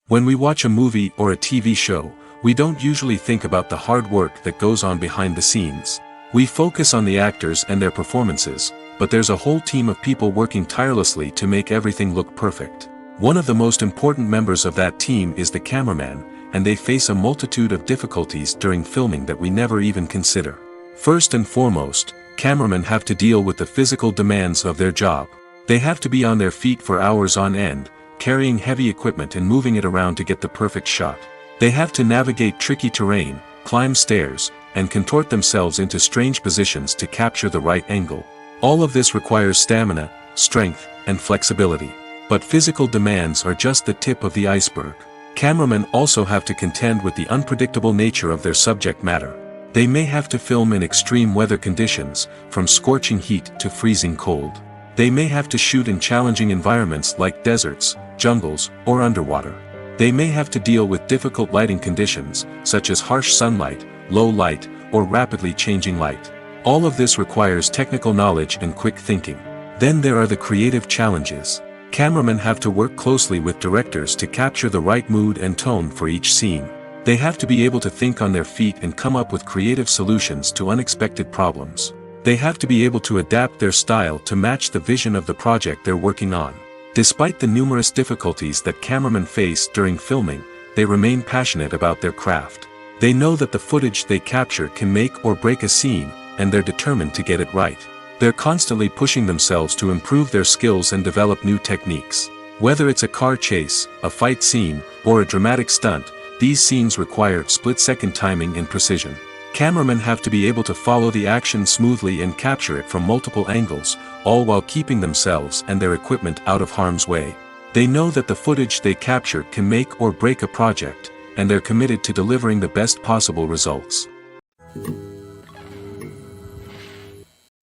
When we watch a movie or a TV show, we don't usually think about the hard work that goes on behind the scenes. We focus on the actors and their performances, but there's a whole team of people working tirelessly to make everything look perfect. One of the most important members of that team is the cameraman, and they face a multitude of difficulties during filming that we never even consider. First and foremost, cameramen have to deal with the physical demands of their job. They have to be on their feet for hours on end, carrying heavy equipment and moving it around to get the perfect shot. They have to navigate tricky terrain, climb stairs, and contort themselves into strange positions to capture the right angle. All of this requires stamina, strength, and flexibility. But physical demands are just the tip of the iceberg. Cameramen also have to contend with the unpredictable nature of their subject matter. They may have to film in extreme weather conditions, from scorching heat to freezing cold. They may have to shoot in challenging environments like deserts, jungles, or underwater. They may have to deal with difficult lighting conditions, such as harsh sunlight, low light, or rapidly changing light. All of this requires technical knowledge and quick thinking. Then there are the creative challenges. Cameramen have to work closely with directors to capture the right mood and tone for each scene. They have to be able to think on their feet and come up with creative solutions to unexpected problems. They have to be able to adapt their style to match the vision of the project they're working on. Despite the numerous difficulties that cameramen face during filming, they remain passionate about their craft. They know that the footage they capture can make or break a scene, and they're determined to get it right. They're constantly pushing themselves to improve their skills and develop new techniques. Whether it's a car chase, a fight scene, or a dramatic stunt, these scenes require split-second timing and precision. Cameramen have to be able to follow the action smoothly and capture it from multiple angles, all while keeping themselves and their equipment out of harm's way. They know that the footage they capture can make or break a project, and they're committed to delivering the best possible results.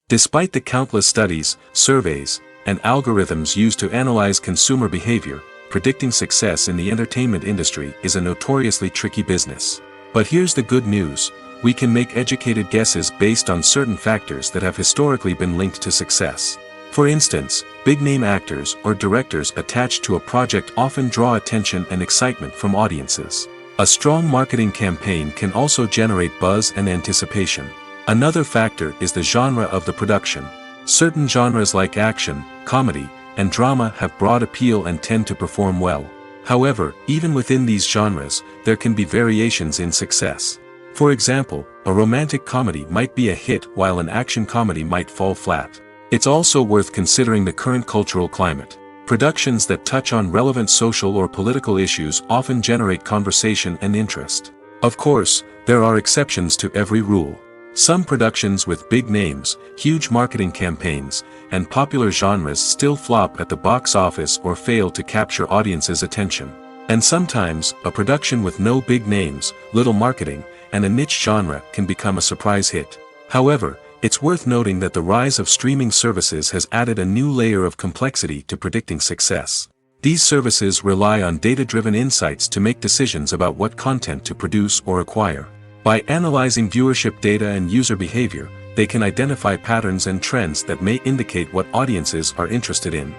Despite the countless studies, surveys, and algorithms used to analyze consumer behavior, predicting success in the entertainment industry is a notoriously tricky business. But here's the good news: we can make educated guesses based on certain factors that have historically been linked to success. For instance, big-name actors or directors attached to a project often draw attention and excitement from audiences. A strong marketing campaign can also generate buzz and anticipation. Another factor is the genre of the production. Certain genres like action, comedy, and drama have broad appeal and tend to perform well. However, even within these genres, there can be variations in success. For example, a romantic comedy might be a hit while an action comedy might fall flat. It's also worth considering the current cultural climate. Productions that touch on relevant social or political issues often generate conversation and interest. Of course, there are exceptions to every rule. Some productions with big names, huge marketing campaigns, and popular genres still flop at the box office or fail to capture audiences' attention. And sometimes, a production with no big names, little marketing, and a niche genre can become a surprise hit. However, it's worth noting that the rise of streaming services has added a new layer of complexity to predicting success. These services rely on data-driven insights to make decisions about what content to produce or acquire. By analyzing viewership data and user behavior, they can identify patterns and trends that may indicate what audiences are interested in.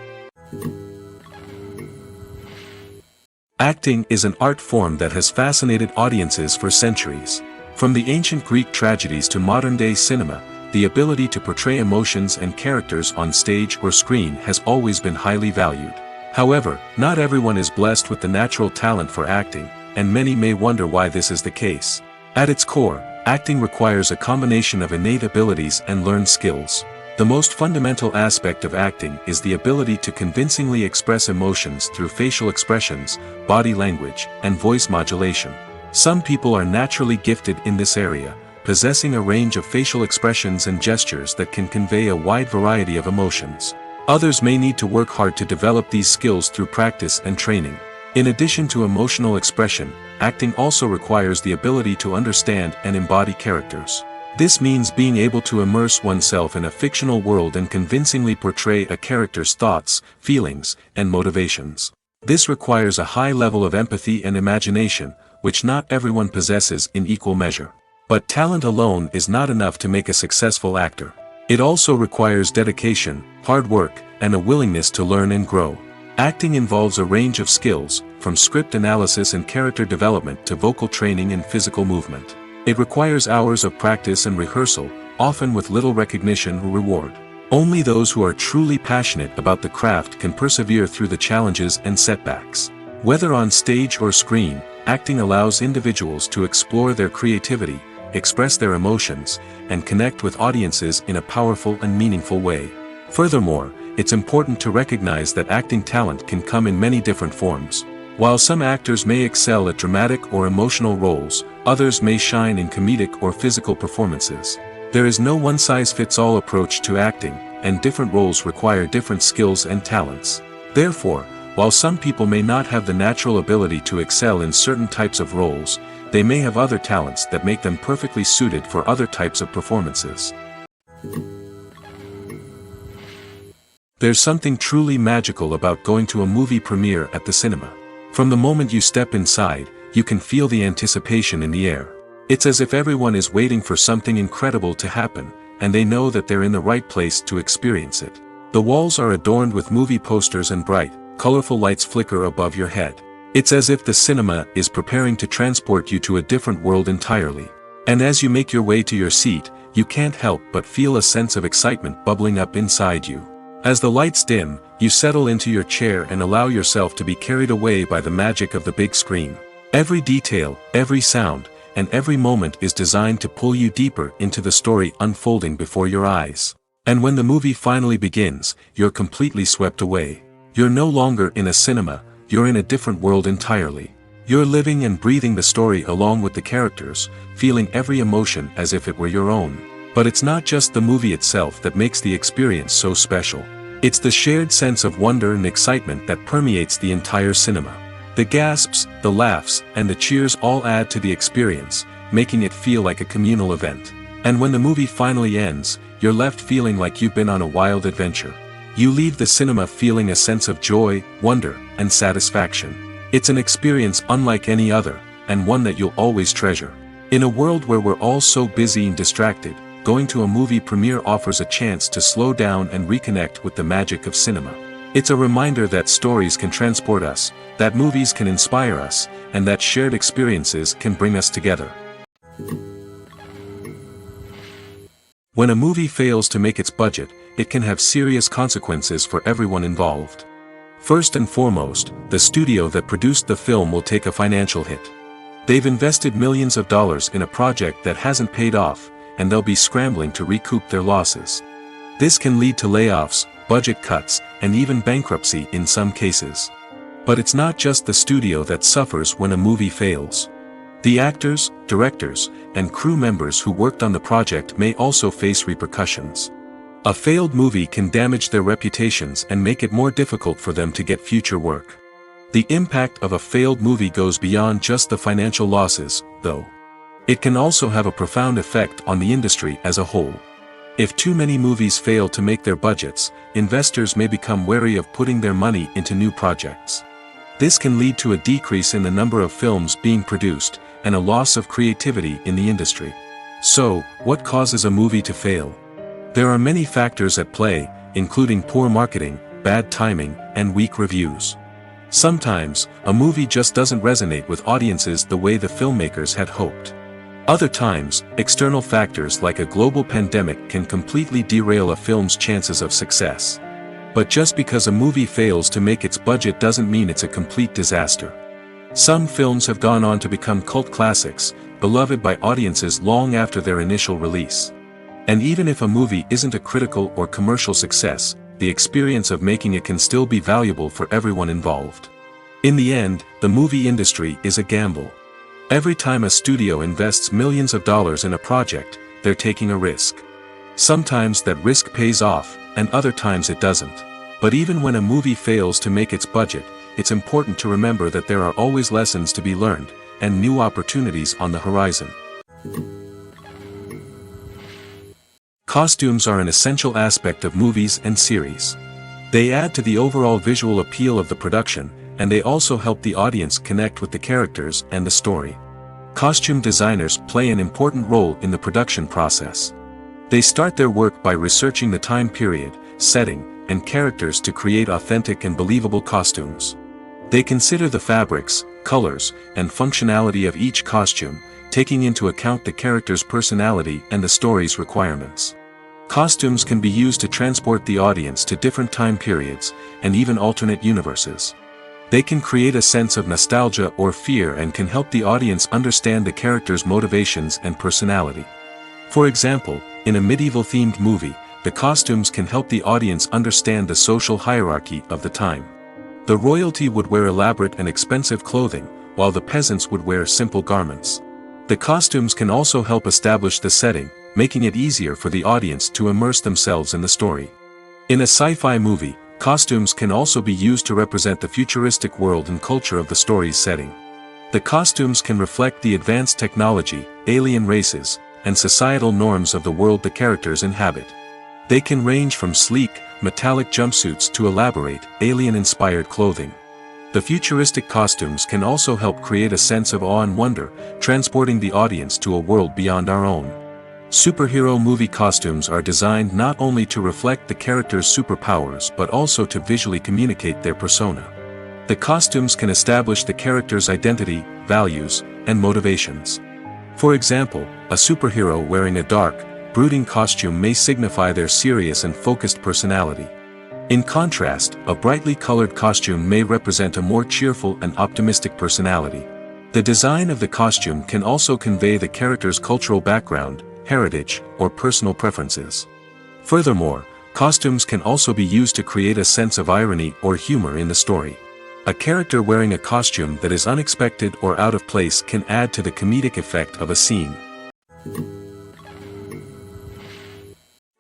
Acting is an art form that has fascinated audiences for centuries. From the ancient Greek tragedies to modern-day cinema, the ability to portray emotions and characters on stage or screen has always been highly valued. However, not everyone is blessed with the natural talent for acting, and many may wonder why this is the case. At its core, acting requires a combination of innate abilities and learned skills. The most fundamental aspect of acting is the ability to convincingly express emotions through facial expressions, body language, and voice modulation. Some people are naturally gifted in this area, possessing a range of facial expressions and gestures that can convey a wide variety of emotions. Others may need to work hard to develop these skills through practice and training. In addition to emotional expression, acting also requires the ability to understand and embody characters. This means being able to immerse oneself in a fictional world and convincingly portray a character's thoughts, feelings, and motivations. This requires a high level of empathy and imagination, which not everyone possesses in equal measure. But talent alone is not enough to make a successful actor. It also requires dedication, hard work, and a willingness to learn and grow. Acting involves a range of skills, from script analysis and character development to vocal training and physical movement. It requires hours of practice and rehearsal, often with little recognition or reward. Only those who are truly passionate about the craft can persevere through the challenges and setbacks. Whether on stage or screen, acting allows individuals to explore their creativity, express their emotions, and connect with audiences in a powerful and meaningful way. Furthermore, it's important to recognize that acting talent can come in many different forms. While some actors may excel at dramatic or emotional roles, others may shine in comedic or physical performances. There is no one-size-fits-all approach to acting, and different roles require different skills and talents. Therefore, while some people may not have the natural ability to excel in certain types of roles, they may have other talents that make them perfectly suited for other types of performances. There's something truly magical about going to a movie premiere at the cinema. From the moment you step inside, you can feel the anticipation in the air. It's as if everyone is waiting for something incredible to happen, and they know that they're in the right place to experience it. The walls are adorned with movie posters and bright, colorful lights flicker above your head. It's as if the cinema is preparing to transport you to a different world entirely. And as you make your way to your seat, you can't help but feel a sense of excitement bubbling up inside you. As the lights dim, you settle into your chair and allow yourself to be carried away by the magic of the big screen. Every detail, every sound, and every moment is designed to pull you deeper into the story unfolding before your eyes. And when the movie finally begins, you're completely swept away. You're no longer in a cinema, you're in a different world entirely. You're living and breathing the story along with the characters, feeling every emotion as if it were your own. But it's not just the movie itself that makes the experience so special. It's the shared sense of wonder and excitement that permeates the entire cinema. The gasps, the laughs, and the cheers all add to the experience, making it feel like a communal event. And when the movie finally ends, you're left feeling like you've been on a wild adventure. You leave the cinema feeling a sense of joy, wonder, and satisfaction. It's an experience unlike any other, and one that you'll always treasure. In a world where we're all so busy and distracted, going to a movie premiere offers a chance to slow down and reconnect with the magic of cinema. It's a reminder that stories can transport us, that movies can inspire us, and that shared experiences can bring us together. When a movie fails to make its budget, it can have serious consequences for everyone involved. First and foremost, the studio that produced the film will take a financial hit. They've invested millions of dollars in a project that hasn't paid off, and they'll be scrambling to recoup their losses. This can lead to layoffs, budget cuts, and even bankruptcy in some cases. But it's not just the studio that suffers when a movie fails. The actors, directors, and crew members who worked on the project may also face repercussions. A failed movie can damage their reputations and make it more difficult for them to get future work. The impact of a failed movie goes beyond just the financial losses, though. It can also have a profound effect on the industry as a whole. If too many movies fail to make their budgets, investors may become wary of putting their money into new projects. This can lead to a decrease in the number of films being produced, and a loss of creativity in the industry. So, what causes a movie to fail? There are many factors at play, including poor marketing, bad timing, and weak reviews. Sometimes, a movie just doesn't resonate with audiences the way the filmmakers had hoped. Other times, external factors like a global pandemic can completely derail a film's chances of success. But just because a movie fails to make its budget doesn't mean it's a complete disaster. Some films have gone on to become cult classics, beloved by audiences long after their initial release. And even if a movie isn't a critical or commercial success, the experience of making it can still be valuable for everyone involved. In the end, the movie industry is a gamble. Every time a studio invests millions of dollars in a project, they're taking a risk. Sometimes that risk pays off, and other times it doesn't. But even when a movie fails to make its budget, it's important to remember that there are always lessons to be learned, and new opportunities on the horizon. Costumes are an essential aspect of movies and series. They add to the overall visual appeal of the production, and they also help the audience connect with the characters and the story. Costume designers play an important role in the production process. They start their work by researching the time period, setting, and characters to create authentic and believable costumes. They consider the fabrics, colors, and functionality of each costume, taking into account the character's personality and the story's requirements. Costumes can be used to transport the audience to different time periods, and even alternate universes. They can create a sense of nostalgia or fear and can help the audience understand the character's motivations and personality. For example, in a medieval-themed movie, the costumes can help the audience understand the social hierarchy of the time. The royalty would wear elaborate and expensive clothing, while the peasants would wear simple garments. The costumes can also help establish the setting, making it easier for the audience to immerse themselves in the story. In a sci-fi movie, costumes can also be used to represent the futuristic world and culture of the story's setting. The costumes can reflect the advanced technology, alien races, and societal norms of the world the characters inhabit. They can range from sleek, metallic jumpsuits to elaborate, alien-inspired clothing. The futuristic costumes can also help create a sense of awe and wonder, transporting the audience to a world beyond our own. Superhero movie costumes are designed not only to reflect the character's superpowers but also to visually communicate their persona. The costumes can establish the character's identity, values, and motivations. For example, a superhero wearing a dark, brooding costume may signify their serious and focused personality. In contrast, a brightly colored costume may represent a more cheerful and optimistic personality. The design of the costume can also convey the character's cultural background, heritage, or personal preferences. Furthermore, costumes can also be used to create a sense of irony or humor in the story. A character wearing a costume that is unexpected or out of place can add to the comedic effect of a scene.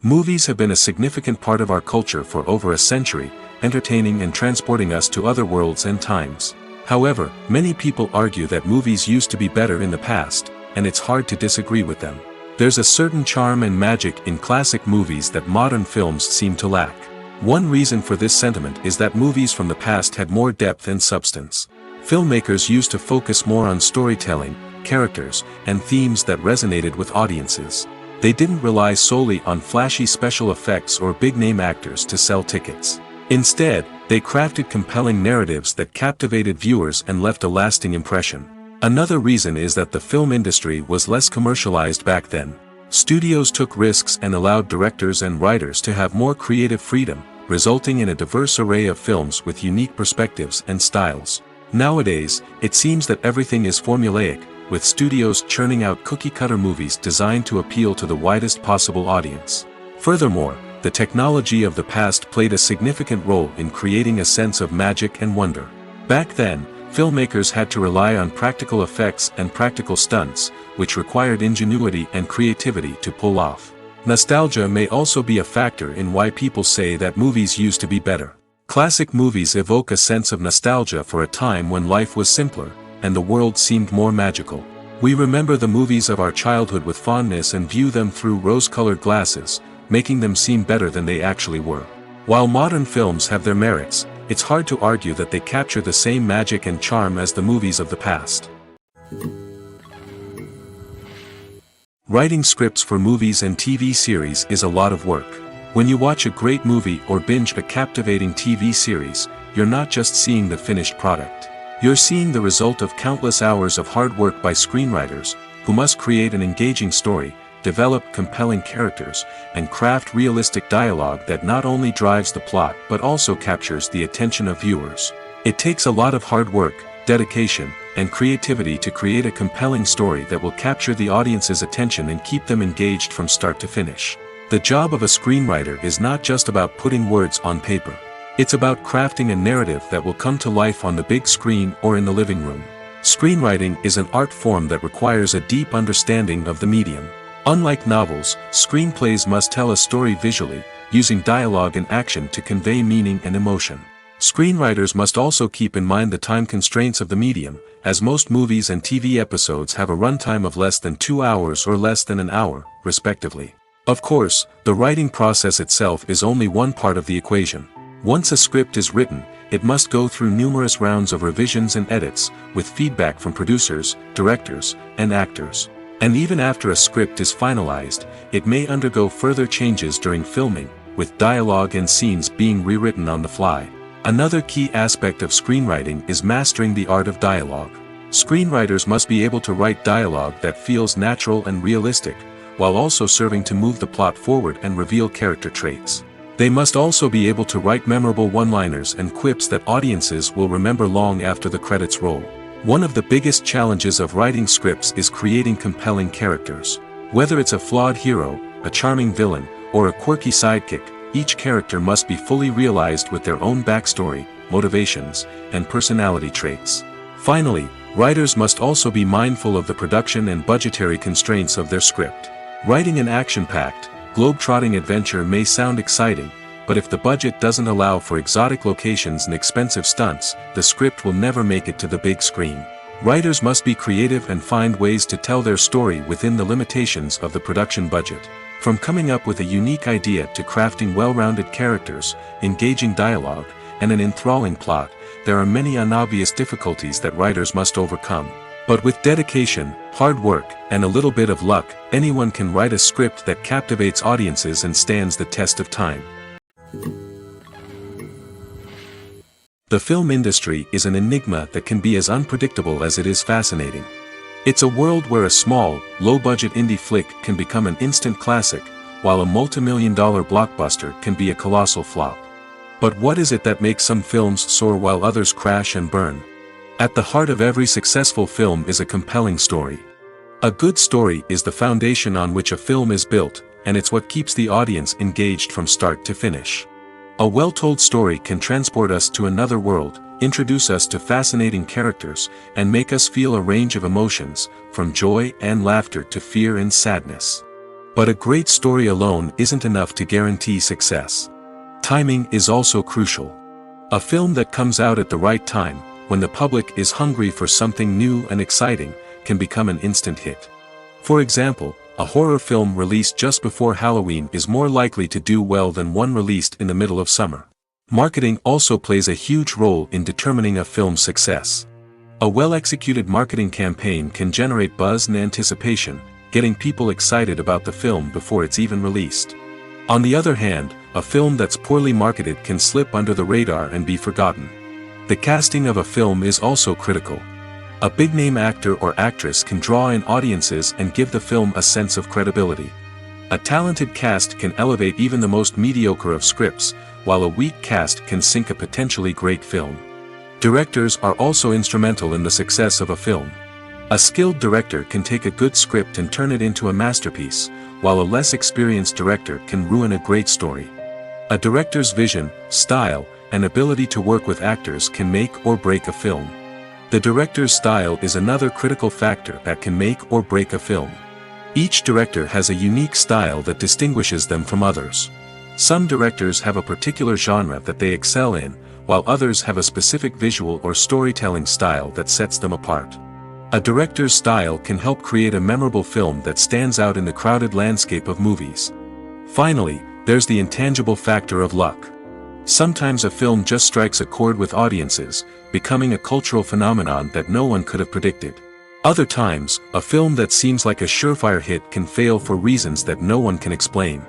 Movies have been a significant part of our culture for over a century, entertaining and transporting us to other worlds and times. However, many people argue that movies used to be better in the past, and it's hard to disagree with them. There's a certain charm and magic in classic movies that modern films seem to lack. One reason for this sentiment is that movies from the past had more depth and substance. Filmmakers used to focus more on storytelling, characters, and themes that resonated with audiences. They didn't rely solely on flashy special effects or big-name actors to sell tickets. Instead, they crafted compelling narratives that captivated viewers and left a lasting impression. Another reason is that the film industry was less commercialized back then. Studios took risks and allowed directors and writers to have more creative freedom, resulting in a diverse array of films with unique perspectives and styles. Nowadays, it seems that everything is formulaic, with studios churning out cookie-cutter movies designed to appeal to the widest possible audience. Furthermore, the technology of the past played a significant role in creating a sense of magic and wonder. Back then, filmmakers had to rely on practical effects and practical stunts, which required ingenuity and creativity to pull off. Nostalgia may also be a factor in why people say that movies used to be better. Classic movies evoke a sense of nostalgia for a time when life was simpler, and the world seemed more magical. We remember the movies of our childhood with fondness and view them through rose-colored glasses, making them seem better than they actually were. While modern films have their merits, it's hard to argue that they capture the same magic and charm as the movies of the past. Writing scripts for movies and TV series is a lot of work. When you watch a great movie or binge a captivating TV series, you're not just seeing the finished product. You're seeing the result of countless hours of hard work by screenwriters, who must create an engaging story, develop compelling characters, and craft realistic dialogue that not only drives the plot but also captures the attention of viewers. It takes a lot of hard work, dedication, and creativity to create a compelling story that will capture the audience's attention and keep them engaged from start to finish. The job of a screenwriter is not just about putting words on paper. It's about crafting a narrative that will come to life on the big screen or in the living room. Screenwriting is an art form that requires a deep understanding of the medium. Unlike novels, screenplays must tell a story visually, using dialogue and action to convey meaning and emotion. Screenwriters must also keep in mind the time constraints of the medium, as most movies and TV episodes have a runtime of less than 2 hours or less than an hour, respectively. Of course, the writing process itself is only one part of the equation. Once a script is written, it must go through numerous rounds of revisions and edits, with feedback from producers, directors, and actors. And even after a script is finalized, it may undergo further changes during filming, with dialogue and scenes being rewritten on the fly. Another key aspect of screenwriting is mastering the art of dialogue. Screenwriters must be able to write dialogue that feels natural and realistic, while also serving to move the plot forward and reveal character traits. They must also be able to write memorable one-liners and quips that audiences will remember long after the credits roll. One of the biggest challenges of writing scripts is creating compelling characters. Whether it's a flawed hero, a charming villain, or a quirky sidekick, each character must be fully realized with their own backstory, motivations, and personality traits. Finally, writers must also be mindful of the production and budgetary constraints of their script. Writing an action-packed, globe-trotting adventure may sound exciting, but if the budget doesn't allow for exotic locations and expensive stunts, the script will never make it to the big screen. Writers must be creative and find ways to tell their story within the limitations of the production budget. From coming up with a unique idea to crafting well-rounded characters, engaging dialogue, and an enthralling plot, there are many unobvious difficulties that writers must overcome. But with dedication, hard work, and a little bit of luck, anyone can write a script that captivates audiences and stands the test of time. The film industry is an enigma that can be as unpredictable as it is fascinating. It's a world where a small, low-budget indie flick can become an instant classic, while a multi-million-dollar blockbuster can be a colossal flop. But what is it that makes some films soar while others crash and burn? At the heart of every successful film is a compelling story. A good story is the foundation on which a film is built, and it's what keeps the audience engaged from start to finish. A well-told story can transport us to another world, introduce us to fascinating characters, and make us feel a range of emotions, from joy and laughter to fear and sadness. But a great story alone isn't enough to guarantee success. Timing is also crucial. A film that comes out at the right time, when the public is hungry for something new and exciting, can become an instant hit. For example, a horror film released just before Halloween is more likely to do well than one released in the middle of summer. Marketing also plays a huge role in determining a film's success. A well-executed marketing campaign can generate buzz and anticipation, getting people excited about the film before it's even released. On the other hand, a film that's poorly marketed can slip under the radar and be forgotten. The casting of a film is also critical. A big-name actor or actress can draw in audiences and give the film a sense of credibility. A talented cast can elevate even the most mediocre of scripts, while a weak cast can sink a potentially great film. Directors are also instrumental in the success of a film. A skilled director can take a good script and turn it into a masterpiece, while a less experienced director can ruin a great story. A director's vision, style, and ability to work with actors can make or break a film. The director's style is another critical factor that can make or break a film. Each director has a unique style that distinguishes them from others. Some directors have a particular genre that they excel in, while others have a specific visual or storytelling style that sets them apart. A director's style can help create a memorable film that stands out in the crowded landscape of movies. Finally, there's the intangible factor of luck. Sometimes a film just strikes a chord with audiences, becoming a cultural phenomenon that no one could have predicted. Other times, a film that seems like a surefire hit can fail for reasons that no one can explain.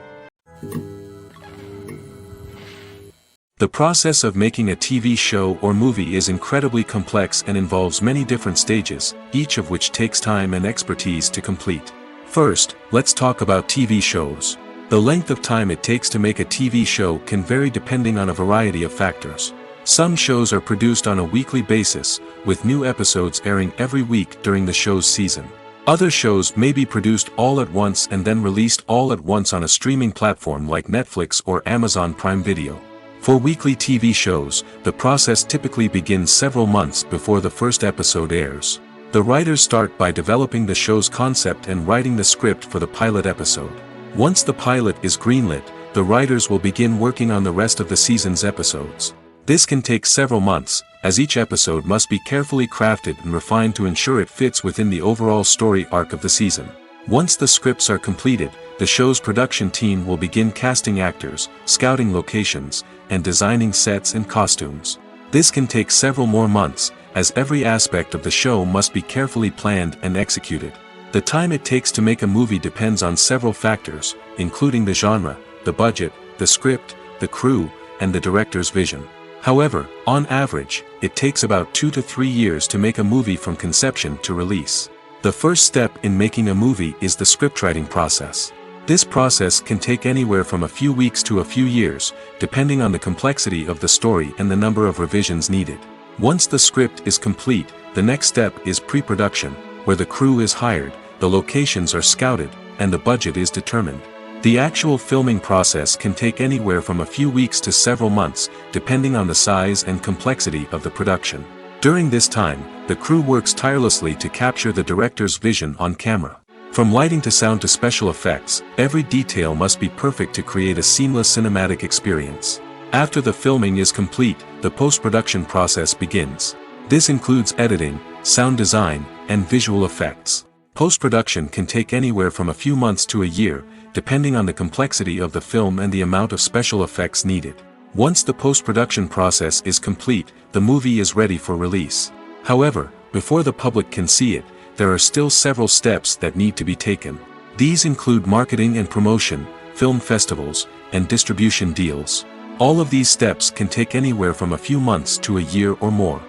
The process of making a TV show or movie is incredibly complex and involves many different stages, each of which takes time and expertise to complete. First, let's talk about TV shows. The length of time it takes to make a TV show can vary depending on a variety of factors. Some shows are produced on a weekly basis, with new episodes airing every week during the show's season. Other shows may be produced all at once and then released all at once on a streaming platform like Netflix or Amazon Prime Video. For weekly TV shows, the process typically begins several months before the first episode airs. The writers start by developing the show's concept and writing the script for the pilot episode. Once the pilot is greenlit, the writers will begin working on the rest of the season's episodes. This can take several months, as each episode must be carefully crafted and refined to ensure it fits within the overall story arc of the season. Once the scripts are completed, the show's production team will begin casting actors, scouting locations, and designing sets and costumes. This can take several more months, as every aspect of the show must be carefully planned and executed. The time it takes to make a movie depends on several factors, including the genre, the budget, the script, the crew, and the director's vision. However, on average, it takes about 2 to 3 years to make a movie from conception to release. The first step in making a movie is the scriptwriting process. This process can take anywhere from a few weeks to a few years, depending on the complexity of the story and the number of revisions needed. Once the script is complete, the next step is pre-production, where the crew is hired, the locations are scouted, and the budget is determined. The actual filming process can take anywhere from a few weeks to several months, depending on the size and complexity of the production. During this time, the crew works tirelessly to capture the director's vision on camera. From lighting to sound to special effects, every detail must be perfect to create a seamless cinematic experience. After the filming is complete, the post-production process begins. This includes editing, sound design, and visual effects. Post-production can take anywhere from a few months to a year, depending on the complexity of the film and the amount of special effects needed. Once the post-production process is complete, the movie is ready for release. However, before the public can see it, there are still several steps that need to be taken. These include marketing and promotion, film festivals, and distribution deals. All of these steps can take anywhere from a few months to a year or more.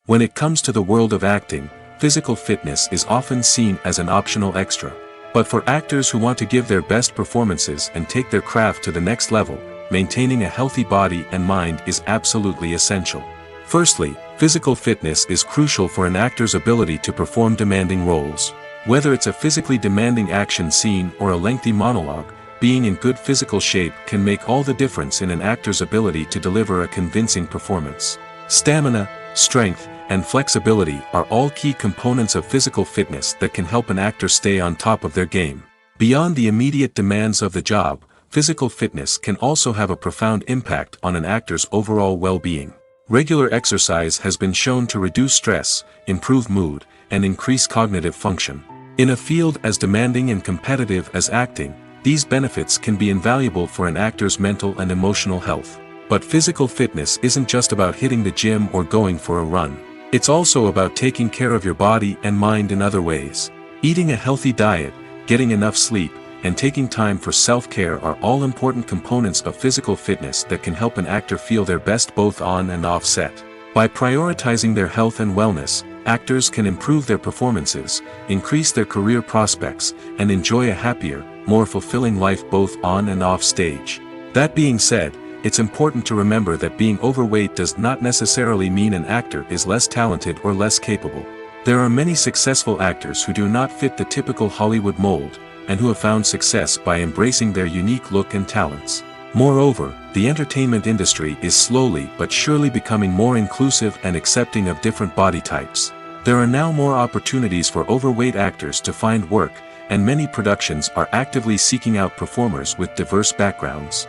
When it comes to the world of acting, physical fitness is often seen as an optional extra. But for actors who want to give their best performances and take their craft to the next level, maintaining a healthy body and mind is absolutely essential. Firstly, physical fitness is crucial for an actor's ability to perform demanding roles. Whether it's a physically demanding action scene or a lengthy monologue, being in good physical shape can make all the difference in an actor's ability to deliver a convincing performance. Stamina, strength, and flexibility are all key components of physical fitness that can help an actor stay on top of their game. Beyond the immediate demands of the job, physical fitness can also have a profound impact on an actor's overall well-being. Regular exercise has been shown to reduce stress, improve mood, and increase cognitive function. In a field as demanding and competitive as acting, these benefits can be invaluable for an actor's mental and emotional health. But physical fitness isn't just about hitting the gym or going for a run. It's also about taking care of your body and mind in other ways. Eating a healthy diet, getting enough sleep, and taking time for self-care are all important components of physical fitness that can help an actor feel their best both on and off set. By prioritizing their health and wellness, actors can improve their performances, increase their career prospects, and enjoy a happier, more fulfilling life both on and off stage. That being said, it's important to remember that being overweight does not necessarily mean an actor is less talented or less capable. There are many successful actors who do not fit the typical Hollywood mold, and who have found success by embracing their unique look and talents. Moreover, the entertainment industry is slowly but surely becoming more inclusive and accepting of different body types. There are now more opportunities for overweight actors to find work, and many productions are actively seeking out performers with diverse backgrounds.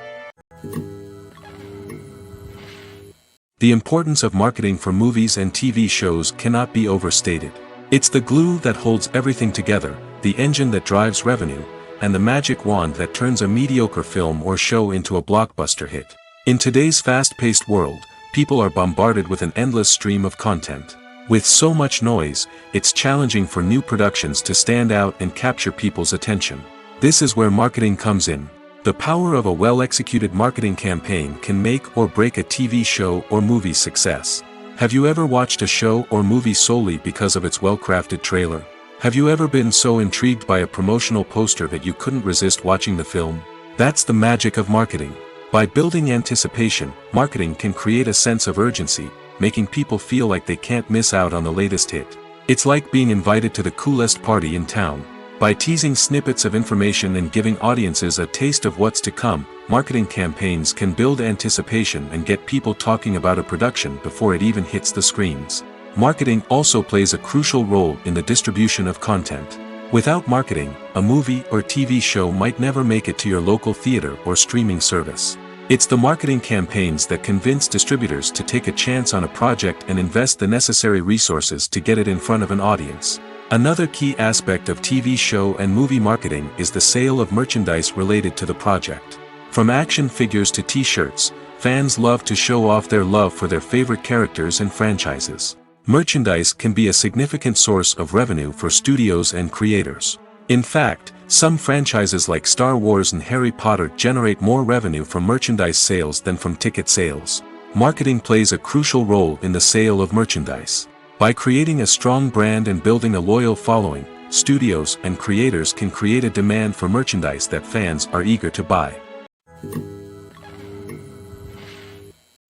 The importance of marketing for movies and TV shows cannot be overstated. It's the glue that holds everything together, the engine that drives revenue, and the magic wand that turns a mediocre film or show into a blockbuster hit. In today's fast-paced world, people are bombarded with an endless stream of content. With so much noise, it's challenging for new productions to stand out and capture people's attention. This is where marketing comes in. The power of a well-executed marketing campaign can make or break a TV show or movie's success. Have you ever watched a show or movie solely because of its well-crafted trailer? Have you ever been so intrigued by a promotional poster that you couldn't resist watching the film? That's the magic of marketing. By building anticipation, marketing can create a sense of urgency, making people feel like they can't miss out on the latest hit. It's like being invited to the coolest party in town. By teasing snippets of information and giving audiences a taste of what's to come, marketing campaigns can build anticipation and get people talking about a production before it even hits the screens. Marketing also plays a crucial role in the distribution of content. Without marketing, a movie or TV show might never make it to your local theater or streaming service. It's the marketing campaigns that convince distributors to take a chance on a project and invest the necessary resources to get it in front of an audience. Another key aspect of TV show and movie marketing is the sale of merchandise related to the project. From action figures to t-shirts, fans love to show off their love for their favorite characters and franchises. Merchandise can be a significant source of revenue for studios and creators. In fact, some franchises like Star Wars and Harry Potter generate more revenue from merchandise sales than from ticket sales. Marketing plays a crucial role in the sale of merchandise. By creating a strong brand and building a loyal following, studios and creators can create a demand for merchandise that fans are eager to buy.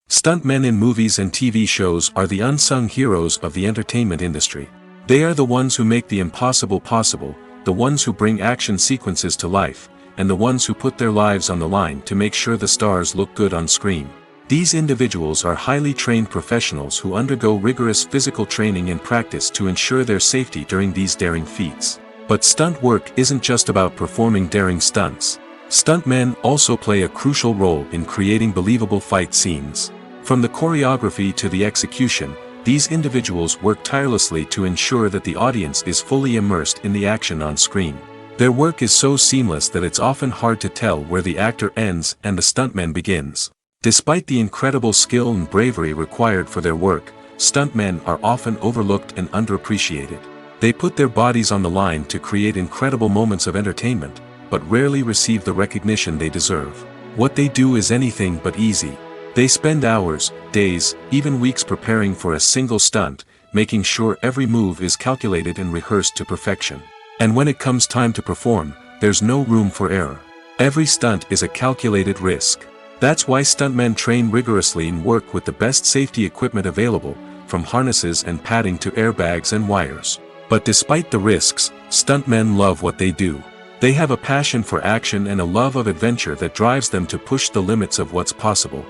Stuntmen in movies and TV shows are the unsung heroes of the entertainment industry. They are the ones who make the impossible possible, the ones who bring action sequences to life, and the ones who put their lives on the line to make sure the stars look good on screen. These individuals are highly trained professionals who undergo rigorous physical training and practice to ensure their safety during these daring feats. But stunt work isn't just about performing daring stunts. Stuntmen also play a crucial role in creating believable fight scenes. From the choreography to the execution, these individuals work tirelessly to ensure that the audience is fully immersed in the action on screen. Their work is so seamless that it's often hard to tell where the actor ends and the stuntman begins. Despite the incredible skill and bravery required for their work, stuntmen are often overlooked and underappreciated. They put their bodies on the line to create incredible moments of entertainment, but rarely receive the recognition they deserve. What they do is anything but easy. They spend hours, days, even weeks preparing for a single stunt, making sure every move is calculated and rehearsed to perfection. And when it comes time to perform, there's no room for error. Every stunt is a calculated risk. That's why stuntmen train rigorously and work with the best safety equipment available, from harnesses and padding to airbags and wires. But despite the risks, stuntmen love what they do. They have a passion for action and a love of adventure that drives them to push the limits of what's possible.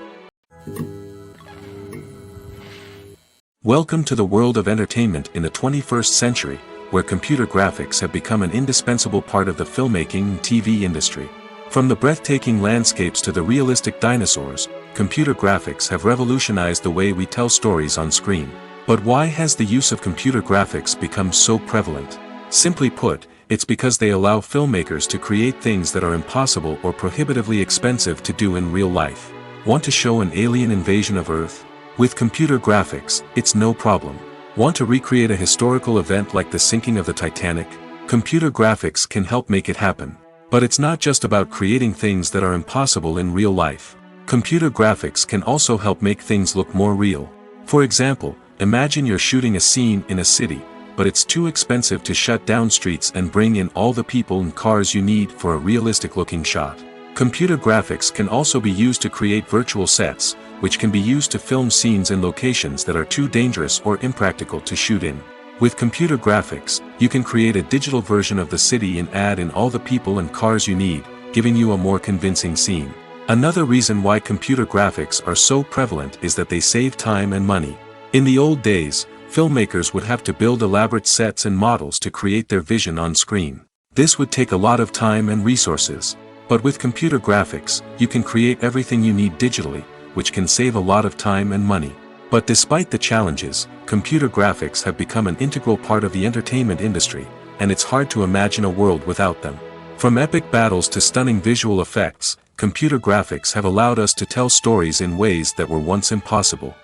Welcome to the world of entertainment in the 21st century, where computer graphics have become an indispensable part of the filmmaking and TV industry. From the breathtaking landscapes to the realistic dinosaurs, computer graphics have revolutionized the way we tell stories on screen. But why has the use of computer graphics become so prevalent? Simply put, it's because they allow filmmakers to create things that are impossible or prohibitively expensive to do in real life. Want to show an alien invasion of Earth? With computer graphics, it's no problem. Want to recreate a historical event like the sinking of the Titanic? Computer graphics can help make it happen. But it's not just about creating things that are impossible in real life. Computer graphics can also help make things look more real. For example, imagine you're shooting a scene in a city, but it's too expensive to shut down streets and bring in all the people and cars you need for a realistic-looking shot. Computer graphics can also be used to create virtual sets, which can be used to film scenes in locations that are too dangerous or impractical to shoot in. With computer graphics, you can create a digital version of the city and add in all the people and cars you need, giving you a more convincing scene. Another reason why computer graphics are so prevalent is that they save time and money. In the old days, filmmakers would have to build elaborate sets and models to create their vision on screen. This would take a lot of time and resources. But with computer graphics, you can create everything you need digitally, which can save a lot of time and money. But despite the challenges, computer graphics have become an integral part of the entertainment industry, and it's hard to imagine a world without them. From epic battles to stunning visual effects, computer graphics have allowed us to tell stories in ways that were once impossible.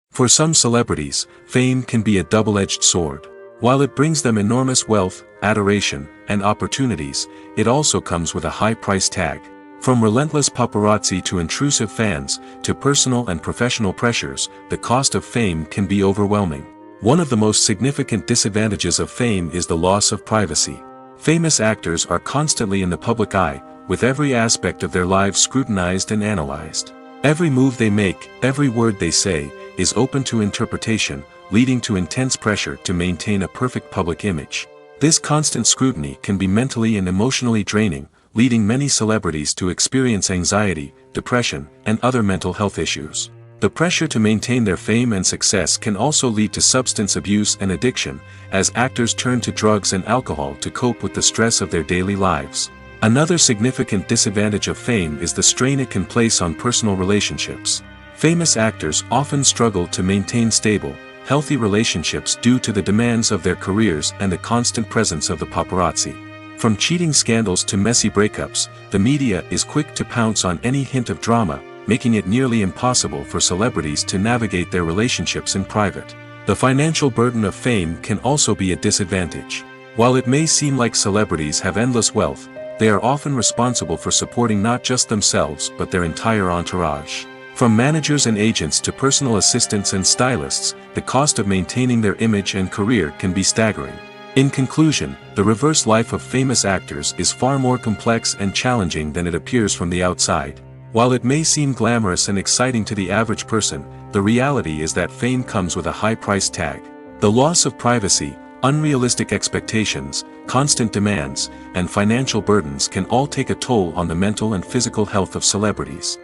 For some celebrities, fame can be a double-edged sword. While it brings them enormous wealth, adoration, and opportunities, it also comes with a high price tag. From relentless paparazzi to intrusive fans, to personal and professional pressures, the cost of fame can be overwhelming. One of the most significant disadvantages of fame is the loss of privacy. Famous actors are constantly in the public eye, with every aspect of their lives scrutinized and analyzed. Every move they make, every word they say, is open to interpretation, leading to intense pressure to maintain a perfect public image. This constant scrutiny can be mentally and emotionally draining, leading many celebrities to experience anxiety, depression, and other mental health issues. The pressure to maintain their fame and success can also lead to substance abuse and addiction, as actors turn to drugs and alcohol to cope with the stress of their daily lives. Another significant disadvantage of fame is the strain it can place on personal relationships. Famous actors often struggle to maintain stable, healthy relationships due to the demands of their careers and the constant presence of the paparazzi. From cheating scandals to messy breakups, the media is quick to pounce on any hint of drama, making it nearly impossible for celebrities to navigate their relationships in private. The financial burden of fame can also be a disadvantage. While it may seem like celebrities have endless wealth, they are often responsible for supporting not just themselves but their entire entourage. From managers and agents to personal assistants and stylists, the cost of maintaining their image and career can be staggering. In conclusion, the reverse life of famous actors is far more complex and challenging than it appears from the outside. While it may seem glamorous and exciting to the average person, the reality is that fame comes with a high price tag. The loss of privacy, unrealistic expectations, constant demands, and financial burdens can all take a toll on the mental and physical health of celebrities.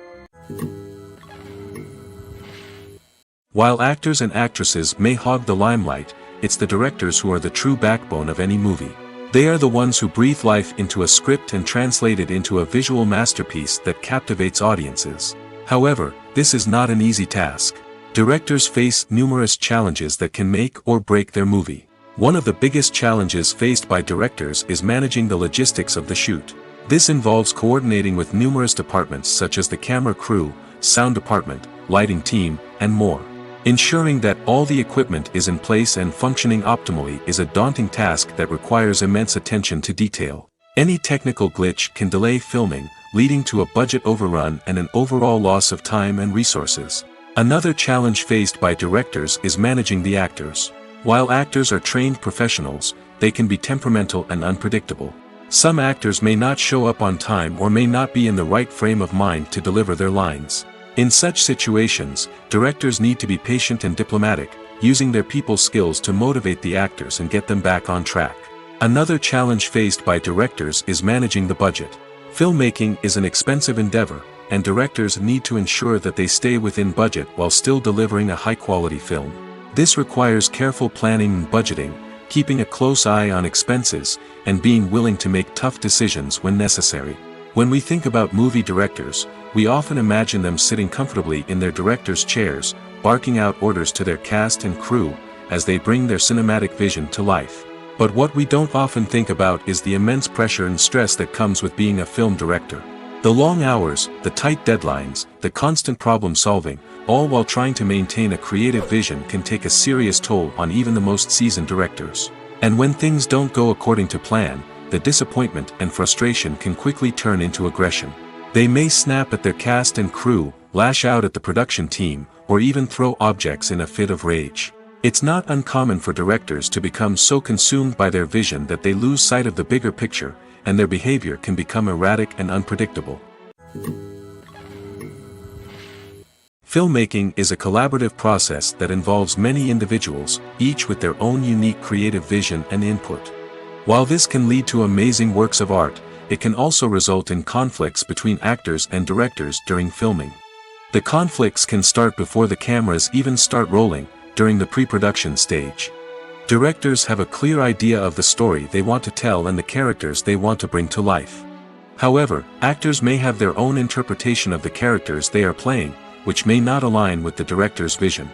While actors and actresses may hog the limelight, it's the directors who are the true backbone of any movie. They are the ones who breathe life into a script and translate it into a visual masterpiece that captivates audiences. However, this is not an easy task. Directors face numerous challenges that can make or break their movie. One of the biggest challenges faced by directors is managing the logistics of the shoot. This involves coordinating with numerous departments such as the camera crew, sound department, lighting team, and more. Ensuring that all the equipment is in place and functioning optimally is a daunting task that requires immense attention to detail. Any technical glitch can delay filming, leading to a budget overrun and an overall loss of time and resources. Another challenge faced by directors is managing the actors. While actors are trained professionals, they can be temperamental and unpredictable. Some actors may not show up on time or may not be in the right frame of mind to deliver their lines. In such situations, directors need to be patient and diplomatic, using their people skills to motivate the actors and get them back on track. Another challenge faced by directors is managing the budget. Filmmaking is an expensive endeavor, and directors need to ensure that they stay within budget while still delivering a high-quality film. This requires careful planning and budgeting, keeping a close eye on expenses, and being willing to make tough decisions when necessary. When we think about movie directors, we often imagine them sitting comfortably in their director's chairs, barking out orders to their cast and crew, as they bring their cinematic vision to life. But what we don't often think about is the immense pressure and stress that comes with being a film director. The long hours, the tight deadlines, the constant problem solving, all while trying to maintain a creative vision can take a serious toll on even the most seasoned directors. And when things don't go according to plan, the disappointment and frustration can quickly turn into aggression. They may snap at their cast and crew, lash out at the production team, or even throw objects in a fit of rage. It's not uncommon for directors to become so consumed by their vision that they lose sight of the bigger picture, and their behavior can become erratic and unpredictable. Filmmaking is a collaborative process that involves many individuals, each with their own unique creative vision and input. While this can lead to amazing works of art, it can also result in conflicts between actors and directors during filming. The conflicts can start before the cameras even start rolling, during the pre-production stage. Directors have a clear idea of the story they want to tell and the characters they want to bring to life. However, actors may have their own interpretation of the characters they are playing, which may not align with the director's vision.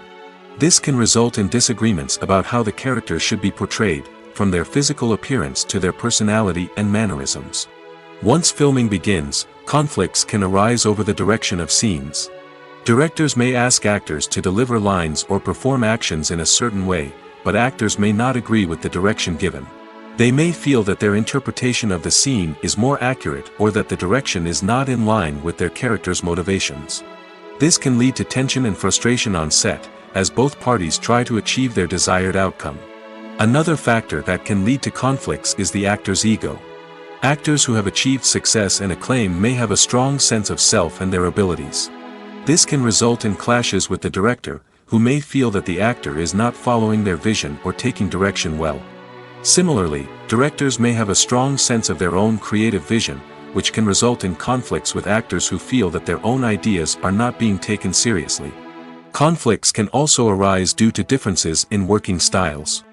This can result in disagreements about how the characters should be portrayed, from their physical appearance to their personality and mannerisms. Once filming begins, conflicts can arise over the direction of scenes. Directors may ask actors to deliver lines or perform actions in a certain way, but actors may not agree with the direction given. They may feel that their interpretation of the scene is more accurate or that the direction is not in line with their character's motivations. This can lead to tension and frustration on set, as both parties try to achieve their desired outcome. Another factor that can lead to conflicts is the actor's ego. Actors who have achieved success and acclaim may have a strong sense of self and their abilities. This can result in clashes with the director, who may feel that the actor is not following their vision or taking direction well. Similarly, directors may have a strong sense of their own creative vision, which can result in conflicts with actors who feel that their own ideas are not being taken seriously. Conflicts can also arise due to differences in working styles.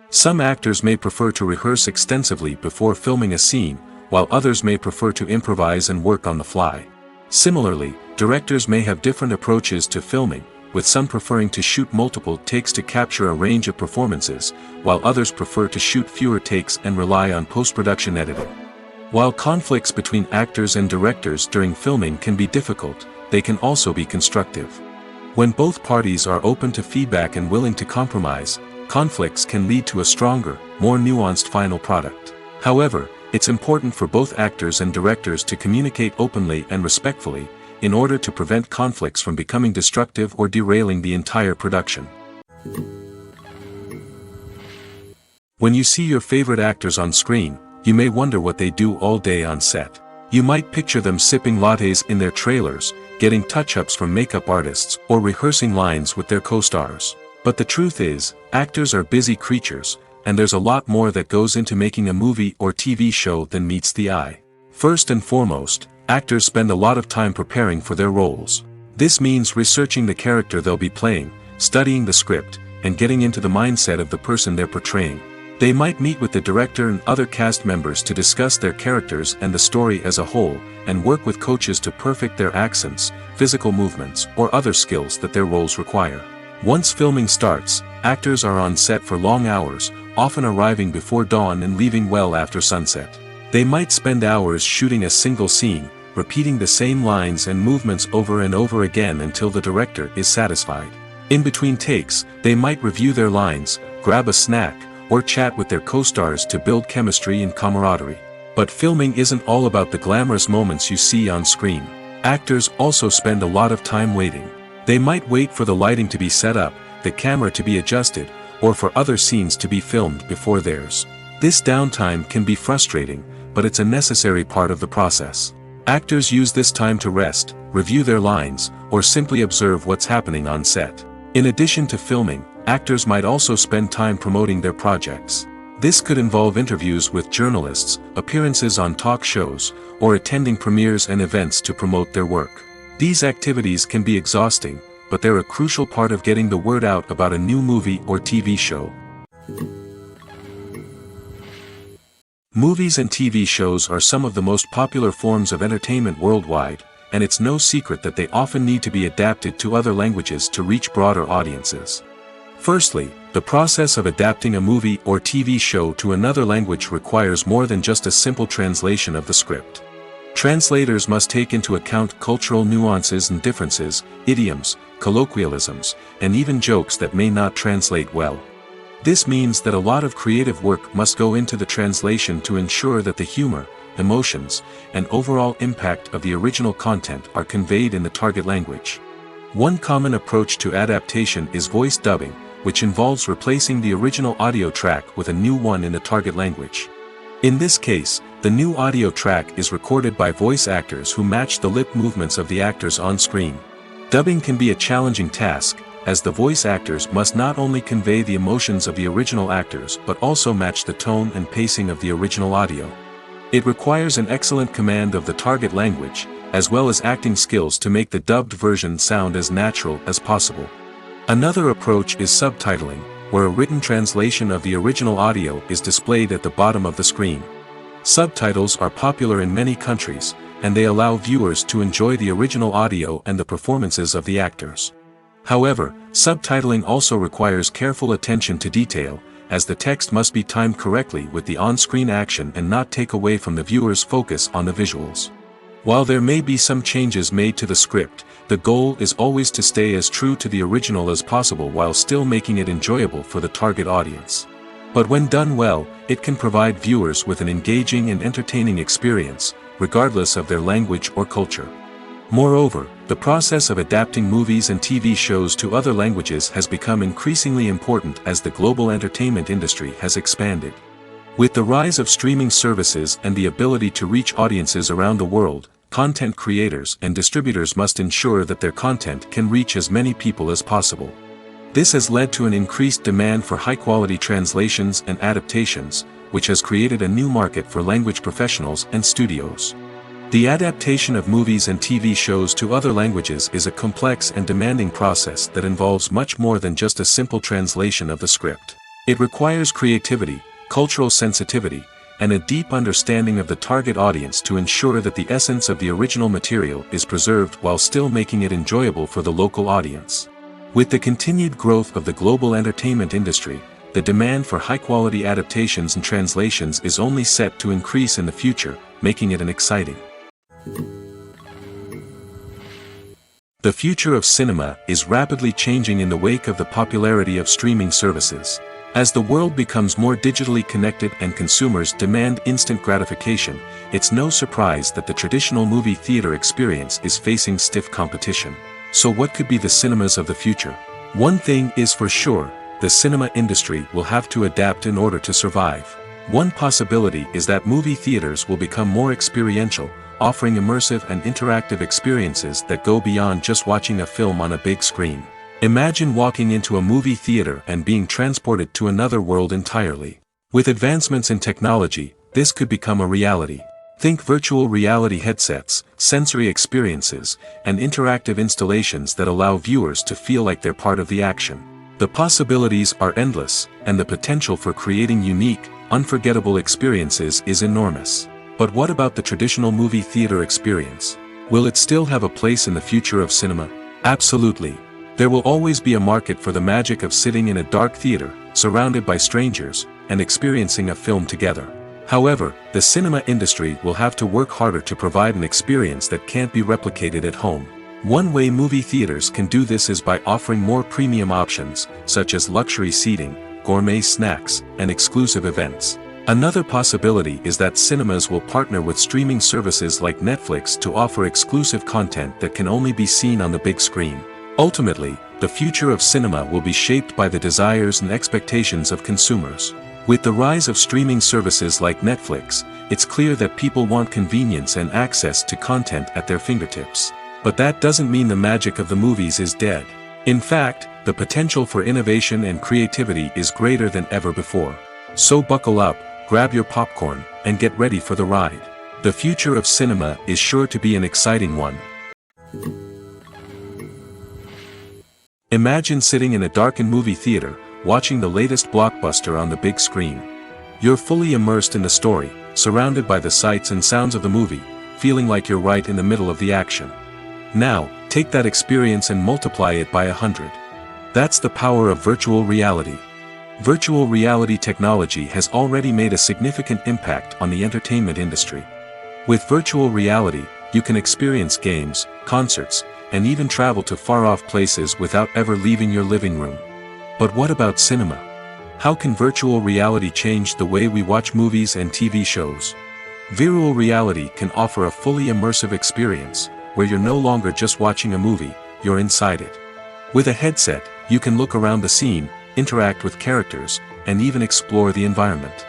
Some actors may prefer to rehearse extensively before filming a scene, while others may prefer to improvise and work on the fly. Similarly, directors may have different approaches to filming, with some preferring to shoot multiple takes to capture a range of performances, while others prefer to shoot fewer takes and rely on post-production editing. While conflicts between actors and directors during filming can be difficult, they can also be constructive. When both parties are open to feedback and willing to compromise, conflicts can lead to a stronger, more nuanced final product. However, it's important for both actors and directors to communicate openly and respectfully, in order to prevent conflicts from becoming destructive or derailing the entire production. When you see your favorite actors on screen, you may wonder what they do all day on set. You might picture them sipping lattes in their trailers, getting touch-ups from makeup artists, or rehearsing lines with their co-stars. But the truth is, actors are busy creatures, and there's a lot more that goes into making a movie or TV show than meets the eye. First and foremost, actors spend a lot of time preparing for their roles. This means researching the character they'll be playing, studying the script, and getting into the mindset of the person they're portraying. They might meet with the director and other cast members to discuss their characters and the story as a whole, and work with coaches to perfect their accents, physical movements, or other skills that their roles require. Once filming starts, actors are on set for long hours, often arriving before dawn and leaving well after sunset. They might spend hours shooting a single scene, repeating the same lines and movements over and over again until the director is satisfied. In between takes, they might review their lines, grab a snack, or chat with their co-stars to build chemistry and camaraderie. But filming isn't all about the glamorous moments you see on screen. Actors also spend a lot of time waiting. They might wait for the lighting to be set up, the camera to be adjusted, or for other scenes to be filmed before theirs. This downtime can be frustrating, but it's a necessary part of the process. Actors use this time to rest, review their lines, or simply observe what's happening on set. In addition to filming, actors might also spend time promoting their projects. This could involve interviews with journalists, appearances on talk shows, or attending premieres and events to promote their work. These activities can be exhausting, but they're a crucial part of getting the word out about a new movie or TV show. Movies and TV shows are some of the most popular forms of entertainment worldwide, and it's no secret that they often need to be adapted to other languages to reach broader audiences. Firstly, the process of adapting a movie or TV show to another language requires more than just a simple translation of the script. Translators must take into account cultural nuances and differences, idioms, colloquialisms, and even jokes that may not translate well. This means that a lot of creative work must go into the translation to ensure that the humor, emotions, and overall impact of the original content are conveyed in the target language. One common approach to adaptation is voice dubbing, which involves replacing the original audio track with a new one in the target language. In this case, the new audio track is recorded by voice actors who match the lip movements of the actors on screen. Dubbing can be a challenging task, as the voice actors must not only convey the emotions of the original actors but also match the tone and pacing of the original audio. It requires an excellent command of the target language, as well as acting skills to make the dubbed version sound as natural as possible. Another approach is subtitling, where a written translation of the original audio is displayed at the bottom of the screen. Subtitles are popular in many countries, and they allow viewers to enjoy the original audio and the performances of the actors. However, subtitling also requires careful attention to detail, as the text must be timed correctly with the on-screen action and not take away from the viewer's focus on the visuals. While there may be some changes made to the script, the goal is always to stay as true to the original as possible while still making it enjoyable for the target audience. But when done well, it can provide viewers with an engaging and entertaining experience, regardless of their language or culture. Moreover, the process of adapting movies and TV shows to other languages has become increasingly important as the global entertainment industry has expanded. With the rise of streaming services and the ability to reach audiences around the world, content creators and distributors must ensure that their content can reach as many people as possible. This has led to an increased demand for high-quality translations and adaptations, which has created a new market for language professionals and studios. The adaptation of movies and TV shows to other languages is a complex and demanding process that involves much more than just a simple translation of the script. It requires creativity, cultural sensitivity, and a deep understanding of the target audience to ensure that the essence of the original material is preserved while still making it enjoyable for the local audience. With the continued growth of the global entertainment industry, the demand for high-quality adaptations and translations is only set to increase in the future, making it an exciting. The future of cinema is rapidly changing in the wake of the popularity of streaming services. As the world becomes more digitally connected and consumers demand instant gratification, it's no surprise that the traditional movie theater experience is facing stiff competition. So what could be the cinemas of the future? One thing is for sure, the cinema industry will have to adapt in order to survive. One possibility is that movie theaters will become more experiential, offering immersive and interactive experiences that go beyond just watching a film on a big screen. Imagine walking into a movie theater and being transported to another world entirely. With advancements in technology, this could become a reality. Think virtual reality headsets, sensory experiences, and interactive installations that allow viewers to feel like they're part of the action. The possibilities are endless, and the potential for creating unique, unforgettable experiences is enormous. But what about the traditional movie theater experience? Will it still have a place in the future of cinema? Absolutely. There will always be a market for the magic of sitting in a dark theater, surrounded by strangers, and experiencing a film together. However, the cinema industry will have to work harder to provide an experience that can't be replicated at home. One way movie theaters can do this is by offering more premium options, such as luxury seating, gourmet snacks, and exclusive events. Another possibility is that cinemas will partner with streaming services like Netflix to offer exclusive content that can only be seen on the big screen. Ultimately, the future of cinema will be shaped by the desires and expectations of consumers. With the rise of streaming services like Netflix, it's clear that people want convenience and access to content at their fingertips. But that doesn't mean the magic of the movies is dead. In fact, the potential for innovation and creativity is greater than ever before. So buckle up, grab your popcorn, and get ready for the ride. The future of cinema is sure to be an exciting one. Imagine sitting in a darkened movie theater, watching the latest blockbuster on the big screen. You're fully immersed in the story, surrounded by the sights and sounds of the movie, feeling like you're right in the middle of the action. Now, take that experience and multiply it by 100. That's the power of virtual reality. Virtual reality technology has already made a significant impact on the entertainment industry. With virtual reality, you can experience games, concerts, and even travel to far-off places without ever leaving your living room. But what about cinema? How can virtual reality change the way we watch movies and TV shows? Virtual reality can offer a fully immersive experience, where you're no longer just watching a movie, you're inside it. With a headset, you can look around the scene, interact with characters, and even explore the environment.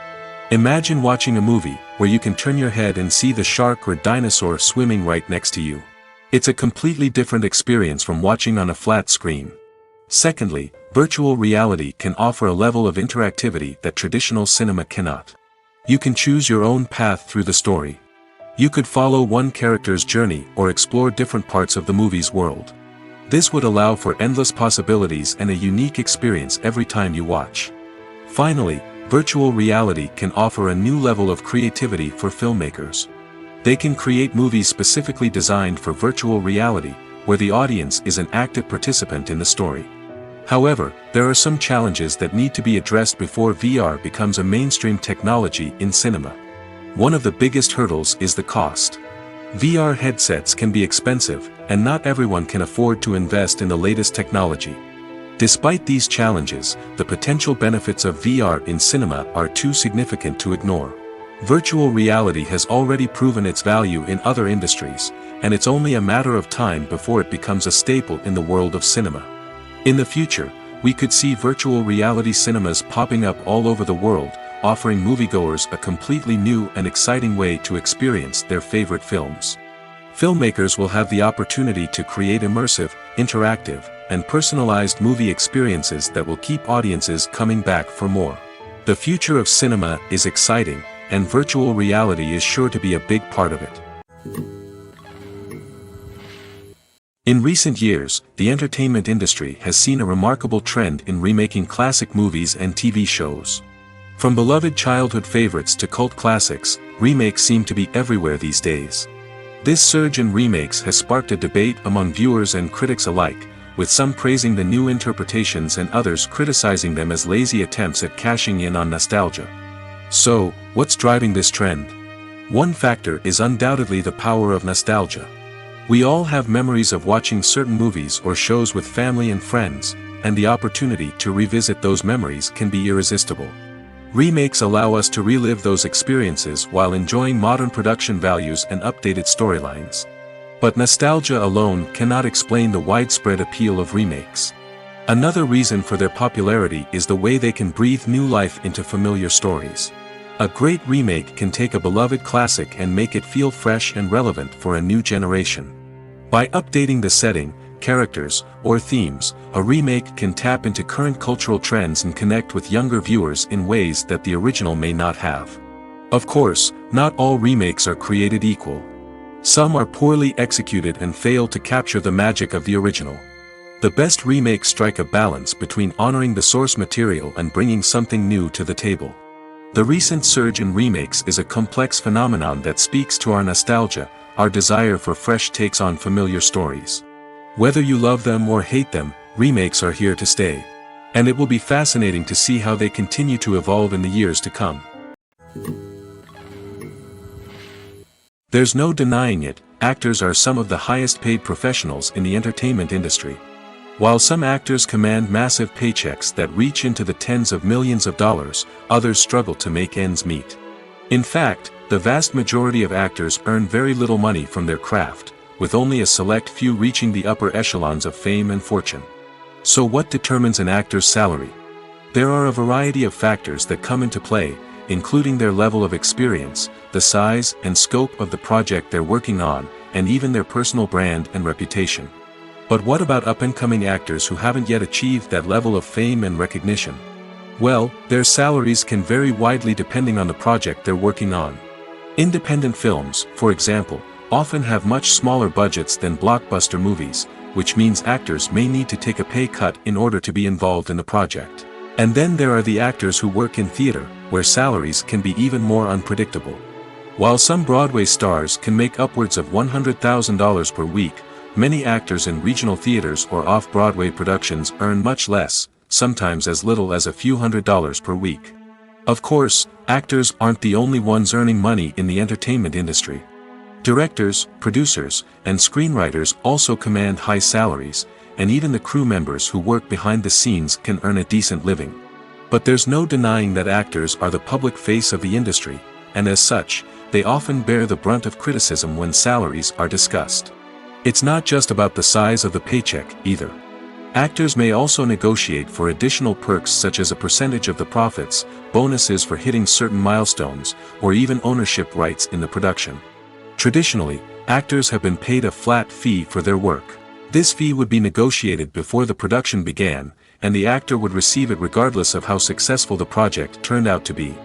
Imagine watching a movie where you can turn your head and see the shark or dinosaur swimming right next to you. It's a completely different experience from watching on a flat screen. Secondly, virtual reality can offer a level of interactivity that traditional cinema cannot. You can choose your own path through the story. You could follow one character's journey or explore different parts of the movie's world. This would allow for endless possibilities and a unique experience every time you watch. Finally, virtual reality can offer a new level of creativity for filmmakers. They can create movies specifically designed for virtual reality, where the audience is an active participant in the story. However, there are some challenges that need to be addressed before VR becomes a mainstream technology in cinema. One of the biggest hurdles is the cost. VR headsets can be expensive, and not everyone can afford to invest in the latest technology. Despite these challenges, the potential benefits of VR in cinema are too significant to ignore. Virtual reality has already proven its value in other industries, and it's only a matter of time before it becomes a staple in the world of cinema. In the future, we could see virtual reality cinemas popping up all over the world, offering moviegoers a completely new and exciting way to experience their favorite films. Filmmakers will have the opportunity to create immersive, interactive, and personalized movie experiences that will keep audiences coming back for more. The future of cinema is exciting, and virtual reality is sure to be a big part of it. In recent years, the entertainment industry has seen a remarkable trend in remaking classic movies and TV shows. From beloved childhood favorites to cult classics, remakes seem to be everywhere these days. This surge in remakes has sparked a debate among viewers and critics alike, with some praising the new interpretations and others criticizing them as lazy attempts at cashing in on nostalgia. So, what's driving this trend? One factor is undoubtedly the power of nostalgia. We all have memories of watching certain movies or shows with family and friends, and the opportunity to revisit those memories can be irresistible. Remakes allow us to relive those experiences while enjoying modern production values and updated storylines. But nostalgia alone cannot explain the widespread appeal of remakes. Another reason for their popularity is the way they can breathe new life into familiar stories. A great remake can take a beloved classic and make it feel fresh and relevant for a new generation. By updating the setting, characters, or themes, a remake can tap into current cultural trends and connect with younger viewers in ways that the original may not have. Of course, not all remakes are created equal. Some are poorly executed and fail to capture the magic of the original. The best remakes strike a balance between honoring the source material and bringing something new to the table. The recent surge in remakes is a complex phenomenon that speaks to our nostalgia, our desire for fresh takes on familiar stories. Whether you love them or hate them, remakes are here to stay. And it will be fascinating to see how they continue to evolve in the years to come. There's no denying it, actors are some of the highest paid professionals in the entertainment industry. While some actors command massive paychecks that reach into the tens of millions of dollars, others struggle to make ends meet. In fact, the vast majority of actors earn very little money from their craft, with only a select few reaching the upper echelons of fame and fortune. So what determines an actor's salary? There are a variety of factors that come into play, including their level of experience, the size and scope of the project they're working on, and even their personal brand and reputation. But what about up-and-coming actors who haven't yet achieved that level of fame and recognition? Well, their salaries can vary widely depending on the project they're working on. Independent films, for example, often have much smaller budgets than blockbuster movies, which means actors may need to take a pay cut in order to be involved in the project. And then there are the actors who work in theater, where salaries can be even more unpredictable. While some Broadway stars can make upwards of $100,000 per week, many actors in regional theaters or off-Broadway productions earn much less, sometimes as little as a few $100s per week. Of course, actors aren't the only ones earning money in the entertainment industry. Directors, producers, and screenwriters also command high salaries, and even the crew members who work behind the scenes can earn a decent living. But there's no denying that actors are the public face of the industry, and as such, they often bear the brunt of criticism when salaries are discussed. It's not just about the size of the paycheck, either. Actors may also negotiate for additional perks such as a percentage of the profits, bonuses for hitting certain milestones, or even ownership rights in the production. Traditionally, actors have been paid a flat fee for their work. This fee would be negotiated before the production began, and the actor would receive it regardless of how successful the project turned out to be.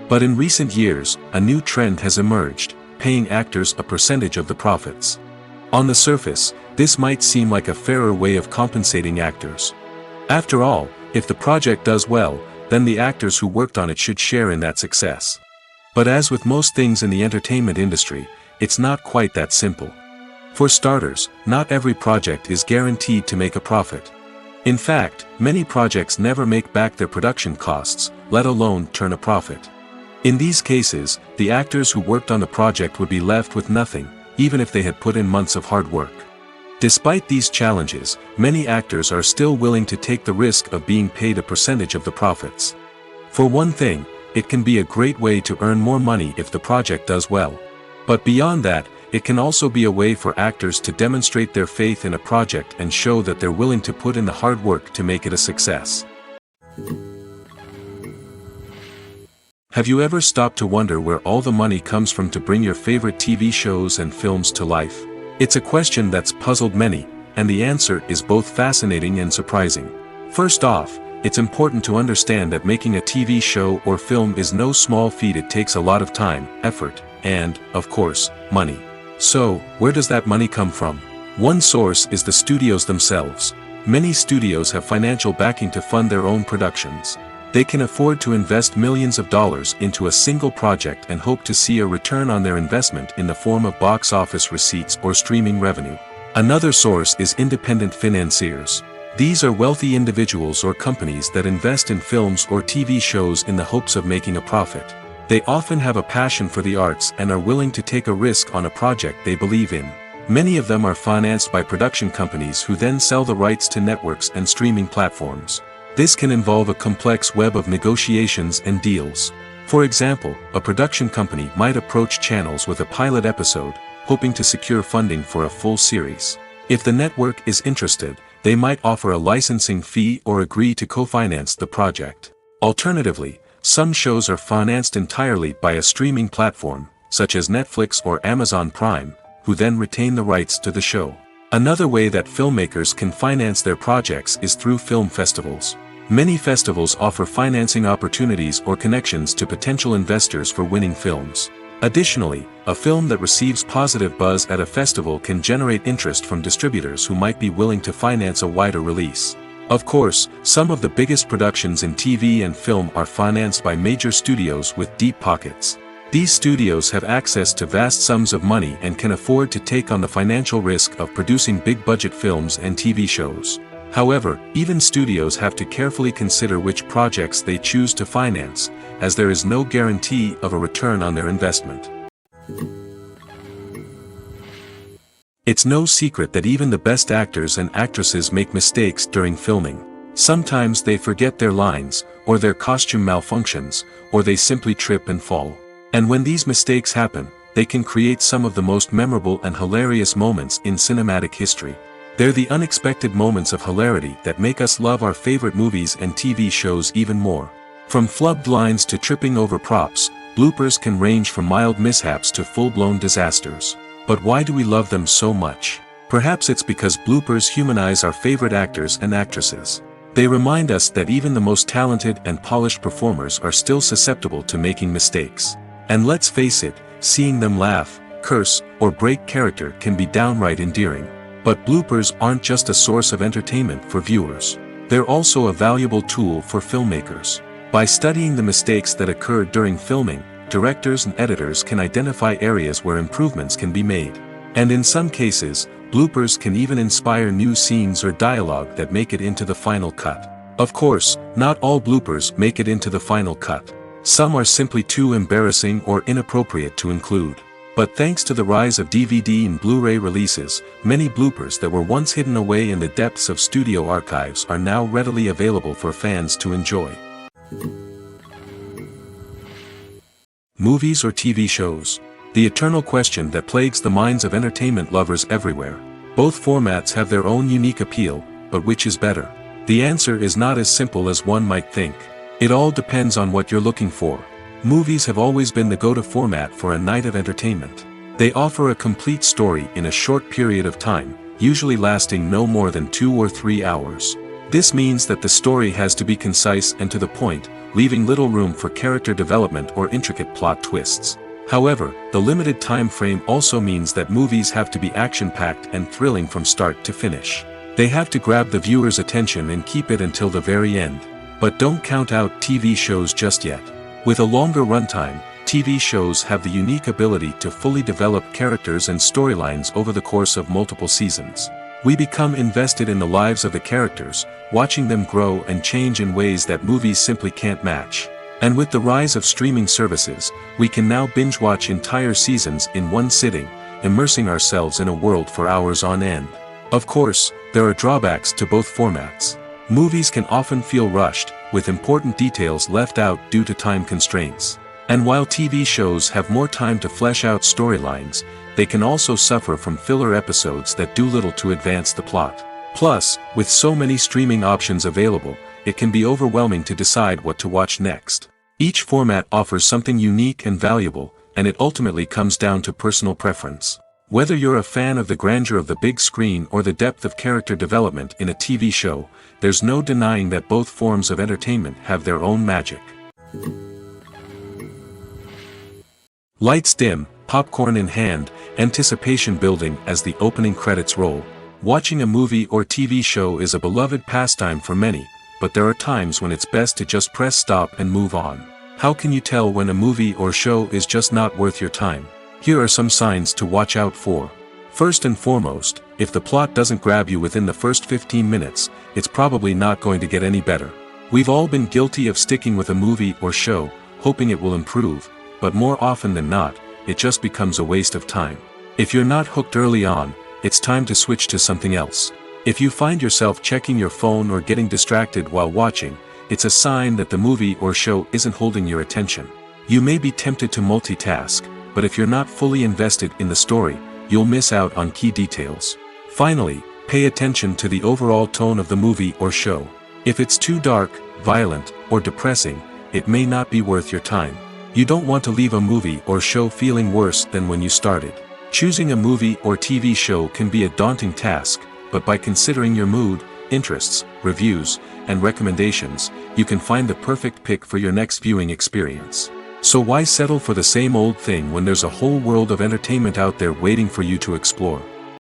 But in recent years, a new trend has emerged, paying actors a percentage of the profits. On the surface, this might seem like a fairer way of compensating actors. After all, if the project does well, then the actors who worked on it should share in that success. But as with most things in the entertainment industry, it's not quite that simple. For starters, not every project is guaranteed to make a profit. In fact, many projects never make back their production costs, let alone turn a profit. In these cases, the actors who worked on the project would be left with nothing, even if they had put in months of hard work. Despite these challenges, many actors are still willing to take the risk of being paid a percentage of the profits. For one thing, it can be a great way to earn more money if the project does well. But beyond that, it can also be a way for actors to demonstrate their faith in a project and show that they're willing to put in the hard work to make it a success. Have you ever stopped to wonder where all the money comes from to bring your favorite TV shows and films to life? It's a question that's puzzled many, and the answer is both fascinating and surprising. First off, it's important to understand that making a TV show or film is no small feat. It takes a lot of time, effort, and, of course, money. So, where does that money come from? One source is the studios themselves. Many studios have financial backing to fund their own productions. They can afford to invest millions of dollars into a single project and hope to see a return on their investment in the form of box office receipts or streaming revenue. Another source is independent financiers. These are wealthy individuals or companies that invest in films or TV shows in the hopes of making a profit. They often have a passion for the arts and are willing to take a risk on a project they believe in. Many of them are financed by production companies who then sell the rights to networks and streaming platforms. This can involve a complex web of negotiations and deals. For example, a production company might approach channels with a pilot episode, hoping to secure funding for a full series. If the network is interested, they might offer a licensing fee or agree to co-finance the project. Alternatively, some shows are financed entirely by a streaming platform, such as Netflix or Amazon Prime, who then retain the rights to the show. Another way that filmmakers can finance their projects is through film festivals. Many festivals offer financing opportunities or connections to potential investors for winning films. Additionally, a film that receives positive buzz at a festival can generate interest from distributors who might be willing to finance a wider release. Of course, some of the biggest productions in TV and film are financed by major studios with deep pockets. These studios have access to vast sums of money and can afford to take on the financial risk of producing big-budget films and TV shows. However, even studios have to carefully consider which projects they choose to finance, as there is no guarantee of a return on their investment. It's no secret that even the best actors and actresses make mistakes during filming. Sometimes they forget their lines, or their costume malfunctions, or they simply trip and fall. And when these mistakes happen, they can create some of the most memorable and hilarious moments in cinematic history. They're the unexpected moments of hilarity that make us love our favorite movies and TV shows even more. From flubbed lines to tripping over props, bloopers can range from mild mishaps to full-blown disasters. But why do we love them so much? Perhaps it's because bloopers humanize our favorite actors and actresses. They remind us that even the most talented and polished performers are still susceptible to making mistakes. And let's face it, seeing them laugh, curse, or break character can be downright endearing. But bloopers aren't just a source of entertainment for viewers. They're also a valuable tool for filmmakers. By studying the mistakes that occur during filming, directors and editors can identify areas where improvements can be made. And in some cases, bloopers can even inspire new scenes or dialogue that make it into the final cut. Of course, not all bloopers make it into the final cut. Some are simply too embarrassing or inappropriate to include. But thanks to the rise of DVD and Blu-ray releases, many bloopers that were once hidden away in the depths of studio archives are now readily available for fans to enjoy. Movies or TV shows? The eternal question that plagues the minds of entertainment lovers everywhere. Both formats have their own unique appeal, but which is better? The answer is not as simple as one might think. It all depends on what you're looking for. Movies have always been the go-to format for a night of entertainment. They offer a complete story in a short period of time, usually lasting no more than 2 or 3 hours. This means that the story has to be concise and to the point, leaving little room for character development or intricate plot twists. However, the limited time frame also means that movies have to be action-packed and thrilling from start to finish. They have to grab the viewer's attention and keep it until the very end. But don't count out TV shows just yet. With a longer runtime, TV shows have the unique ability to fully develop characters and storylines over the course of multiple seasons. We become invested in the lives of the characters, watching them grow and change in ways that movies simply can't match. And with the rise of streaming services, we can now binge-watch entire seasons in one sitting, immersing ourselves in a world for hours on end. Of course, there are drawbacks to both formats. Movies can often feel rushed, with important details left out due to time constraints. And while TV shows have more time to flesh out storylines, they can also suffer from filler episodes that do little to advance the plot. Plus, with so many streaming options available, it can be overwhelming to decide what to watch next. Each format offers something unique and valuable, and it ultimately comes down to personal preference. Whether you're a fan of the grandeur of the big screen or the depth of character development in a TV show, there's no denying that both forms of entertainment have their own magic. Lights dim, popcorn in hand, anticipation building as the opening credits roll. Watching a movie or TV show is a beloved pastime for many, but there are times when it's best to just press stop and move on. How can you tell when a movie or show is just not worth your time? Here are some signs to watch out for. First and foremost, if the plot doesn't grab you within the first 15 minutes, it's probably not going to get any better. We've all been guilty of sticking with a movie or show, hoping it will improve, but more often than not, it just becomes a waste of time. If you're not hooked early on, it's time to switch to something else. If you find yourself checking your phone or getting distracted while watching, it's a sign that the movie or show isn't holding your attention. You may be tempted to multitask, but if you're not fully invested in the story, you'll miss out on key details. Finally, pay attention to the overall tone of the movie or show. If it's too dark, violent, or depressing, it may not be worth your time. You don't want to leave a movie or show feeling worse than when you started. Choosing a movie or TV show can be a daunting task, but by considering your mood, interests, reviews, and recommendations, you can find the perfect pick for your next viewing experience. So why settle for the same old thing when there's a whole world of entertainment out there waiting for you to explore?